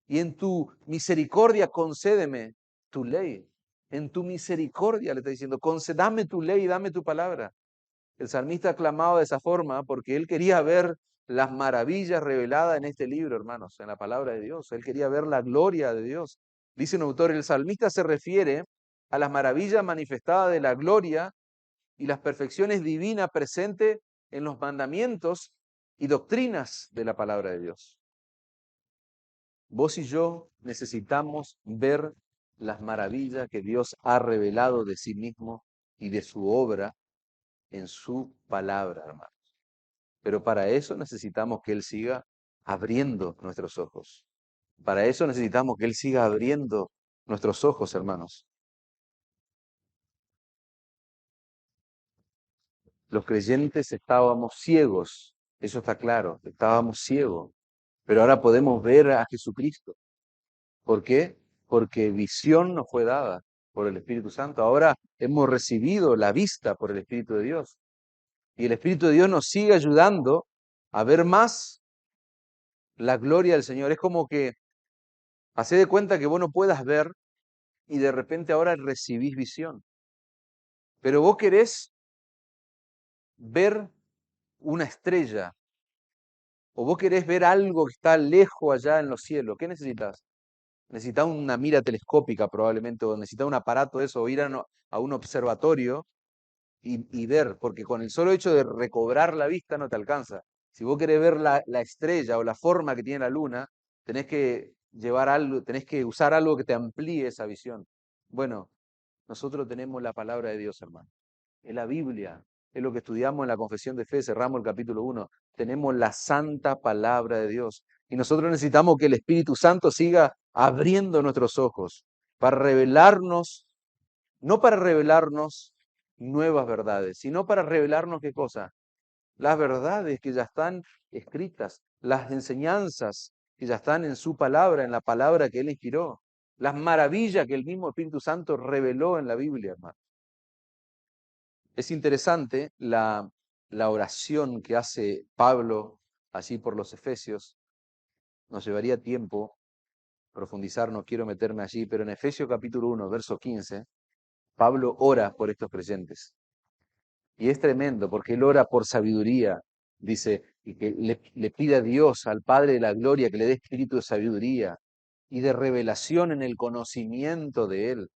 y en tu misericordia concédeme tu ley. En tu misericordia le está diciendo, concédame tu ley, dame tu palabra. El salmista clamaba de esa forma porque él quería ver las maravillas reveladas en este libro, hermanos, en la palabra de Dios. Él quería ver la gloria de Dios. Dice un autor, el salmista se refiere a las maravillas manifestadas de la gloria y las perfecciones divinas presentes en los mandamientos y doctrinas de la palabra de Dios. Vos y yo necesitamos ver las maravillas que Dios ha revelado de sí mismo y de su obra en su palabra, hermano. Pero para eso necesitamos que Él siga abriendo nuestros ojos. Para eso necesitamos que Él siga abriendo nuestros ojos, hermanos. Los creyentes estábamos ciegos, eso está claro, estábamos ciegos, pero ahora podemos ver a Jesucristo. ¿Por qué? Porque visión nos fue dada por el Espíritu Santo. Ahora hemos recibido la vista por el Espíritu de Dios. Y el Espíritu de Dios nos sigue ayudando a ver más la gloria del Señor. Es como que hacé de cuenta que vos no puedas ver y de repente ahora recibís visión. Pero vos querés ver una estrella o vos querés ver algo que está lejos allá en los cielos. ¿Qué necesitas? Necesitas una mira telescópica probablemente o necesitas un aparato de eso o ir a un observatorio y ver, porque con el solo hecho de recobrar la vista no te alcanza. Si vos querés ver la estrella o la forma que tiene la luna, tenés que llevar algo, tenés que usar algo que te amplíe esa visión. Bueno, nosotros tenemos la palabra de Dios, hermano. Es la Biblia, es lo que estudiamos en la confesión de fe, cerramos el capítulo 1. Tenemos la santa palabra de Dios. Y nosotros necesitamos que el Espíritu Santo siga abriendo nuestros ojos para revelarnos, no para revelarnos nuevas verdades, sino para revelarnos qué cosa. Las verdades que ya están escritas, las enseñanzas que ya están en su palabra, en la palabra que Él inspiró, las maravillas que el mismo Espíritu Santo reveló en la Biblia, hermano. Es interesante la oración que hace Pablo allí por los Efesios. Nos llevaría tiempo profundizar, no quiero meterme allí, pero en Efesios capítulo 1, verso 15, Pablo ora por estos creyentes. Y es tremendo porque él ora por sabiduría, dice, y que le pide a Dios, al Padre de la gloria, que le dé espíritu de sabiduría y de revelación en el conocimiento de Él,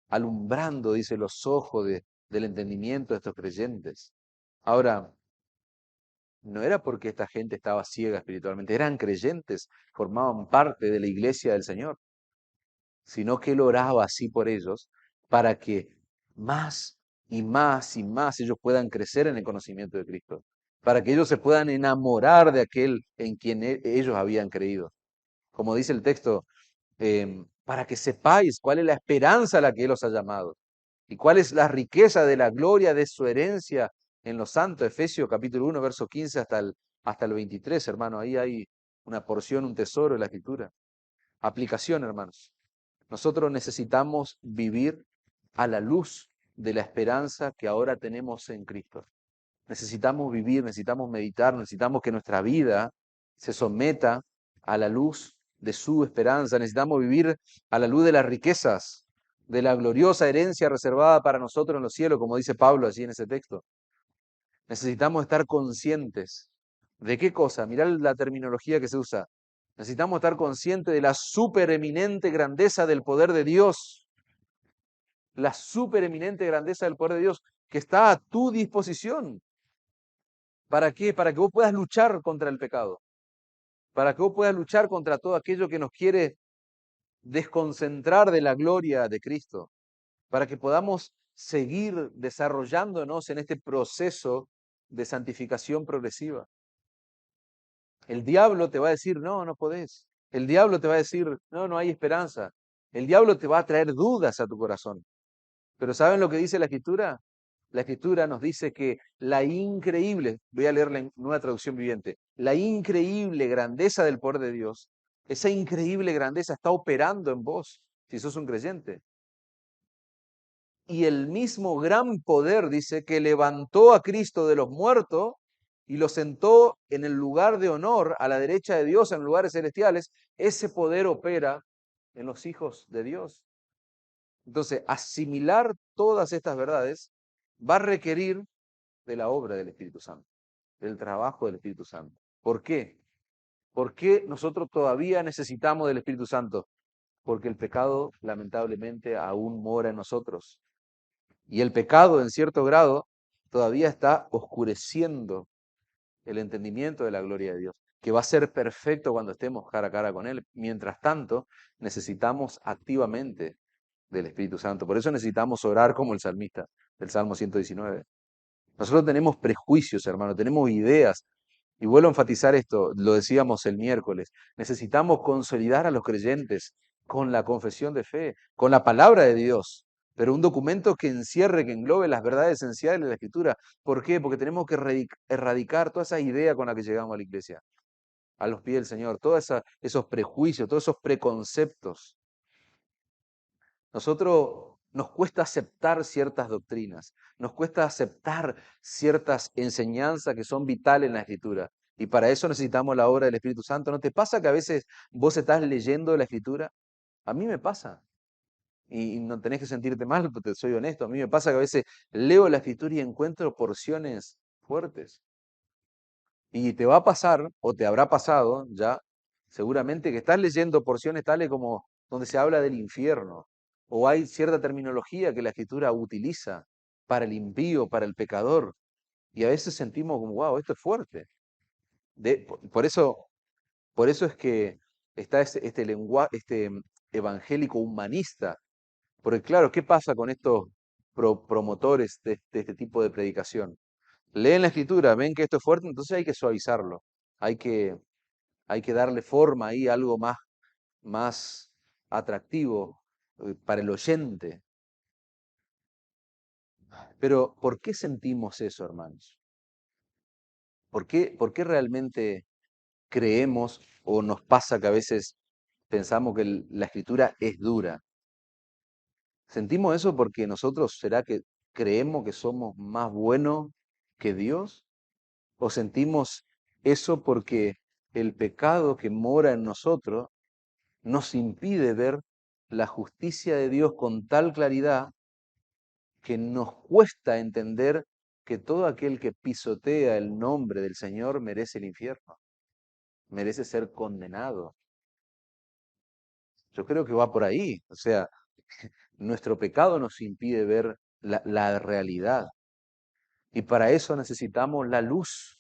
alumbrando, dice, los ojos del entendimiento de estos creyentes. Ahora, no era porque esta gente estaba ciega espiritualmente, eran creyentes, formaban parte de la iglesia del Señor, sino que Él oraba así por ellos para que más y más y más ellos puedan crecer en el conocimiento de Cristo, para que ellos se puedan enamorar de aquel en quien ellos habían creído. Como dice el texto, para que sepáis cuál es la esperanza a la que Él os ha llamado y cuál es la riqueza de la gloria de su herencia en los santos. Efesios capítulo 1, verso 15 hasta el 23, hermano. Ahí hay una porción, un tesoro de la Escritura. Aplicación, hermanos. Nosotros necesitamos vivir a la luz de la esperanza que ahora tenemos en Cristo. Necesitamos vivir, necesitamos meditar, necesitamos que nuestra vida se someta a la luz de su esperanza. Necesitamos vivir a la luz de las riquezas, de la gloriosa herencia reservada para nosotros en los cielos, como dice Pablo allí en ese texto. Necesitamos estar conscientes. ¿De qué cosa? Mirá la terminología que se usa. Necesitamos estar conscientes de la supereminente grandeza del poder de Dios. La supereminente grandeza del poder de Dios que está a tu disposición. ¿Para qué? Para que vos puedas luchar contra el pecado. Para que vos puedas luchar contra todo aquello que nos quiere desconcentrar de la gloria de Cristo. Para que podamos seguir desarrollándonos en este proceso de santificación progresiva. El diablo te va a decir, no, no podés. El diablo te va a decir, no, no hay esperanza. El diablo te va a traer dudas a tu corazón. Pero ¿saben lo que dice la Escritura? La Escritura nos dice que la increíble, voy a leer la nueva traducción viviente, la increíble grandeza del poder de Dios, esa increíble grandeza está operando en vos, si sos un creyente. y el mismo gran poder, dice, que levantó a Cristo de los muertos y lo sentó en el lugar de honor a la derecha de Dios en lugares celestiales, ese poder opera en los hijos de Dios. Entonces, asimilar todas estas verdades va a requerir de la obra del Espíritu Santo, del trabajo del Espíritu Santo. ¿Por qué? ¿Por qué nosotros todavía necesitamos del Espíritu Santo? Porque el pecado, lamentablemente, aún mora en nosotros. Y el pecado, en cierto grado, todavía está oscureciendo el entendimiento de la gloria de Dios, que va a ser perfecto cuando estemos cara a cara con Él. Mientras tanto, necesitamos activamente del Espíritu Santo. Por eso necesitamos orar como el salmista del Salmo 119. Nosotros tenemos prejuicios, hermano, tenemos ideas. Y vuelvo a enfatizar esto, lo decíamos el miércoles. Necesitamos consolidar a los creyentes con la confesión de fe, con la palabra de Dios, pero un documento que encierre, que englobe las verdades esenciales de la Escritura. ¿Por qué? Porque tenemos que erradicar toda esa idea con la que llegamos a la iglesia, a los pies del Señor, todos esos prejuicios, todos esos preconceptos. Nosotros nos cuesta aceptar ciertas doctrinas, nos cuesta aceptar ciertas enseñanzas que son vitales en la Escritura. Y para eso necesitamos la obra del Espíritu Santo. ¿No te pasa que a veces vos estás leyendo la Escritura? A mí me pasa. Y no tenés que sentirte mal, porque soy honesto. A mí me pasa que a veces leo la Escritura y encuentro porciones fuertes. Y te va a pasar, o te habrá pasado ya, seguramente que estás leyendo porciones tales como donde se habla del infierno, o hay cierta terminología que la Escritura utiliza para el impío, para el pecador, y a veces sentimos como, wow, esto es fuerte. Por eso es que está este lenguaje, evangélico humanista, porque claro, ¿qué pasa con estos promotores de este tipo de predicación? Leen la Escritura, ven que esto es fuerte, entonces hay que suavizarlo. Hay que, hay que darle forma ahí, algo más atractivo para el oyente. Pero ¿por qué sentimos eso, hermanos? Por qué realmente creemos o nos pasa que a veces pensamos que la Escritura es dura? ¿Sentimos eso porque nosotros será que creemos que somos más buenos que Dios? ¿O sentimos eso porque el pecado que mora en nosotros nos impide ver la justicia de Dios con tal claridad que nos cuesta entender que todo aquel que pisotea el nombre del Señor merece el infierno, merece ser condenado? Yo creo que va por ahí. O sea, nuestro pecado nos impide ver la realidad. Y para eso necesitamos la luz.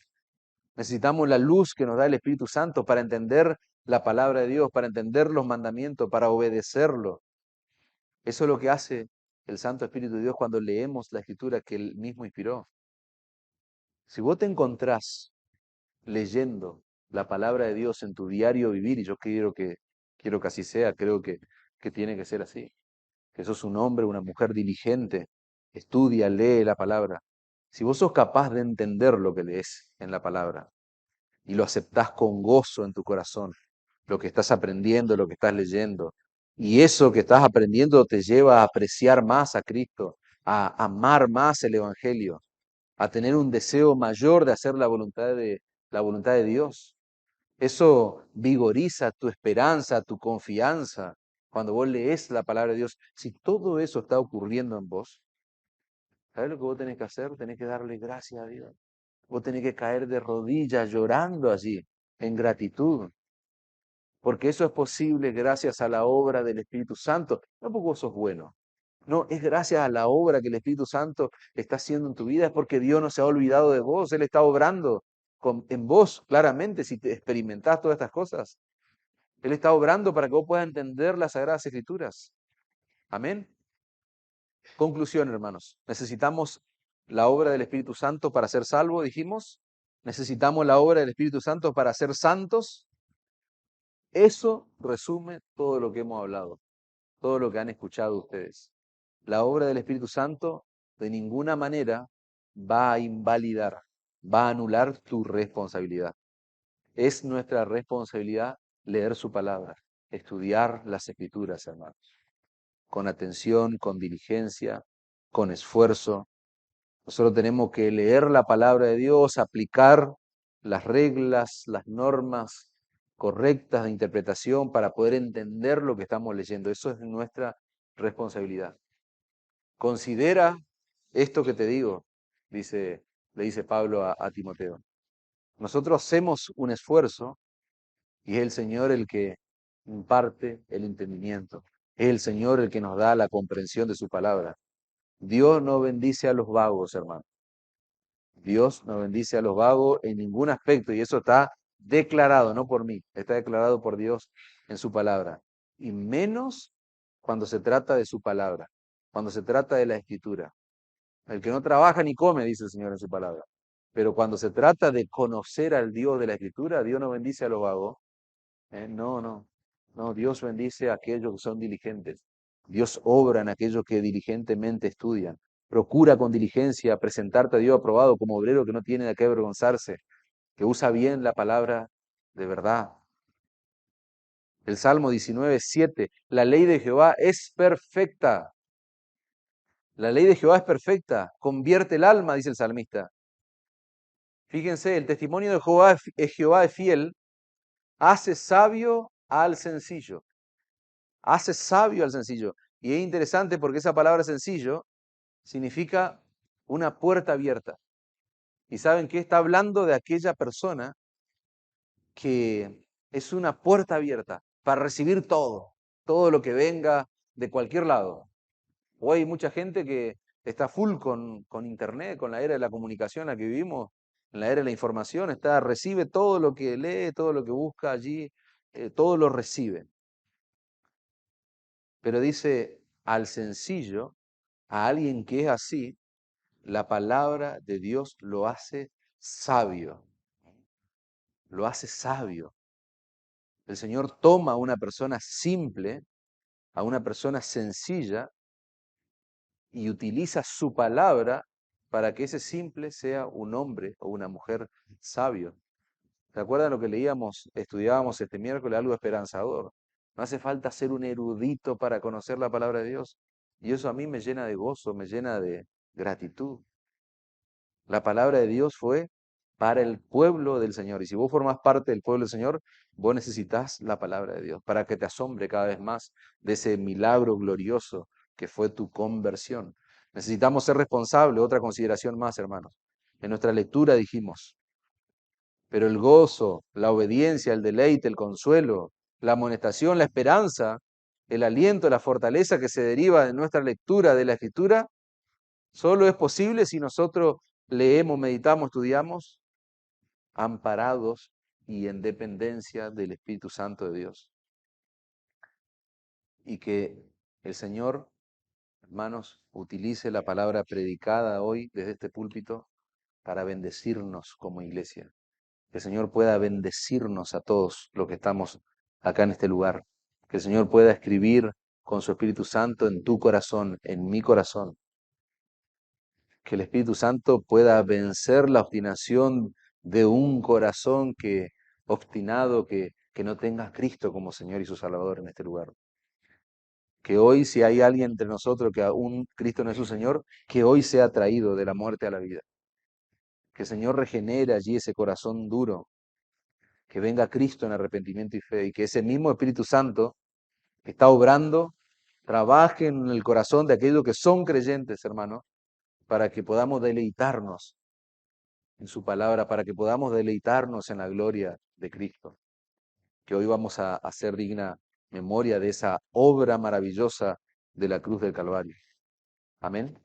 Necesitamos la luz que nos da el Espíritu Santo para entender la palabra de Dios, para entender los mandamientos, para obedecerlo. Eso es lo que hace el Santo Espíritu de Dios cuando leemos la Escritura que Él mismo inspiró. Si vos te encontrás leyendo la palabra de Dios en tu diario vivir, y yo quiero que así sea, creo que tiene que ser así, que sos un hombre, una mujer diligente, estudia, lee la palabra. Si vos sos capaz de entender lo que lees en la palabra y lo aceptás con gozo en tu corazón, lo que estás aprendiendo, lo que estás leyendo, y eso que estás aprendiendo te lleva a apreciar más a Cristo, a amar más el Evangelio, a tener un deseo mayor de hacer la voluntad de Dios. Eso vigoriza tu esperanza, tu confianza. Cuando vos lees la palabra de Dios, si todo eso está ocurriendo en vos, ¿sabes lo que vos tenés que hacer? Tenés que darle gracias a Dios. Vos tenés que caer de rodillas llorando allí, en gratitud, porque eso es posible gracias a la obra del Espíritu Santo, no porque vos sos bueno. No, es gracias a la obra que el Espíritu Santo está haciendo en tu vida, es porque Dios no se ha olvidado de vos, Él está obrando en vos claramente si te experimentás todas estas cosas. Él está obrando para que vos puedas entender las Sagradas Escrituras. Amén. Conclusión, hermanos. Necesitamos la obra del Espíritu Santo para ser salvos, dijimos. Necesitamos la obra del Espíritu Santo para ser santos. Eso resume todo lo que hemos hablado, todo lo que han escuchado ustedes. La obra del Espíritu Santo de ninguna manera va a invalidar, va a anular tu responsabilidad. Es nuestra responsabilidad leer su palabra, estudiar las Escrituras, hermanos, con atención, con diligencia, con esfuerzo. Nosotros tenemos que leer la palabra de Dios, aplicar las reglas, las normas correctas de interpretación para poder entender lo que estamos leyendo. Eso es nuestra responsabilidad. Considera esto que te digo, le dice Pablo a Timoteo. Nosotros hacemos un esfuerzo y es el Señor el que imparte el entendimiento. Es el Señor el que nos da la comprensión de su palabra. Dios no bendice a los vagos, hermano. Dios no bendice a los vagos en ningún aspecto y eso está declarado, no por mí, está declarado por Dios en su palabra. Y menos cuando se trata de su palabra, cuando se trata de la escritura. El que no trabaja ni come, dice el Señor en su palabra. Pero cuando se trata de conocer al Dios de la escritura, Dios no bendice a los vagos. No, no, no, Dios bendice a aquellos que son diligentes. Dios obra en aquellos que diligentemente estudian. Procura con diligencia presentarte a Dios aprobado como obrero que no tiene de qué avergonzarse, que usa bien la palabra de verdad. El Salmo 19:7, la ley de Jehová es perfecta. La ley de Jehová es perfecta, convierte el alma, dice el salmista. Fíjense, el testimonio de Jehová es fiel, hace sabio al sencillo. Hace sabio al sencillo. Y es interesante porque esa palabra sencillo significa una puerta abierta. ¿Y saben qué? Está hablando de aquella persona que es una puerta abierta para recibir todo, todo lo que venga de cualquier lado. Hoy hay mucha gente que está full con Internet, con la era de la comunicación en la que vivimos, en la era de la información, recibe todo lo que lee, todo lo que busca allí, todo lo recibe. Pero dice al sencillo, a alguien que es así, la palabra de Dios lo hace sabio, lo hace sabio. El Señor toma a una persona simple, a una persona sencilla, y utiliza su palabra para que ese simple sea un hombre o una mujer sabio. ¿Se acuerdan lo que leíamos, estudiábamos este miércoles, algo esperanzador? No hace falta ser un erudito para conocer la palabra de Dios. Y eso a mí me llena de gozo, me llena de gratitud. La palabra de Dios fue para el pueblo del Señor. Y si vos formás parte del pueblo del Señor, vos necesitas la palabra de Dios para que te asombre cada vez más de ese milagro glorioso que fue tu conversión. Necesitamos ser responsables. Otra consideración más, hermanos. En nuestra lectura dijimos, pero el gozo, la obediencia, el deleite, el consuelo, la amonestación, la esperanza, el aliento, la fortaleza que se deriva de nuestra lectura de la Escritura, solo es posible si nosotros leemos, meditamos, estudiamos, amparados y en dependencia del Espíritu Santo de Dios. Y que el Señor, hermanos, utilice la palabra predicada hoy desde este púlpito para bendecirnos como iglesia. Que el Señor pueda bendecirnos a todos los que estamos acá en este lugar. Que el Señor pueda escribir con su Espíritu Santo en tu corazón, en mi corazón. Que el Espíritu Santo pueda vencer la obstinación de un corazón obstinado que no tenga a Cristo como Señor y su Salvador en este lugar. Que hoy, si hay alguien entre nosotros que aún Cristo no es su Señor, que hoy sea traído de la muerte a la vida. Que el Señor regenere allí ese corazón duro, que venga Cristo en arrepentimiento y fe, y que ese mismo Espíritu Santo que está obrando, trabaje en el corazón de aquellos que son creyentes, hermanos, para que podamos deleitarnos en su palabra, para que podamos deleitarnos en la gloria de Cristo. Que hoy vamos a hacer digna memoria de esa obra maravillosa de la cruz del Calvario. Amén.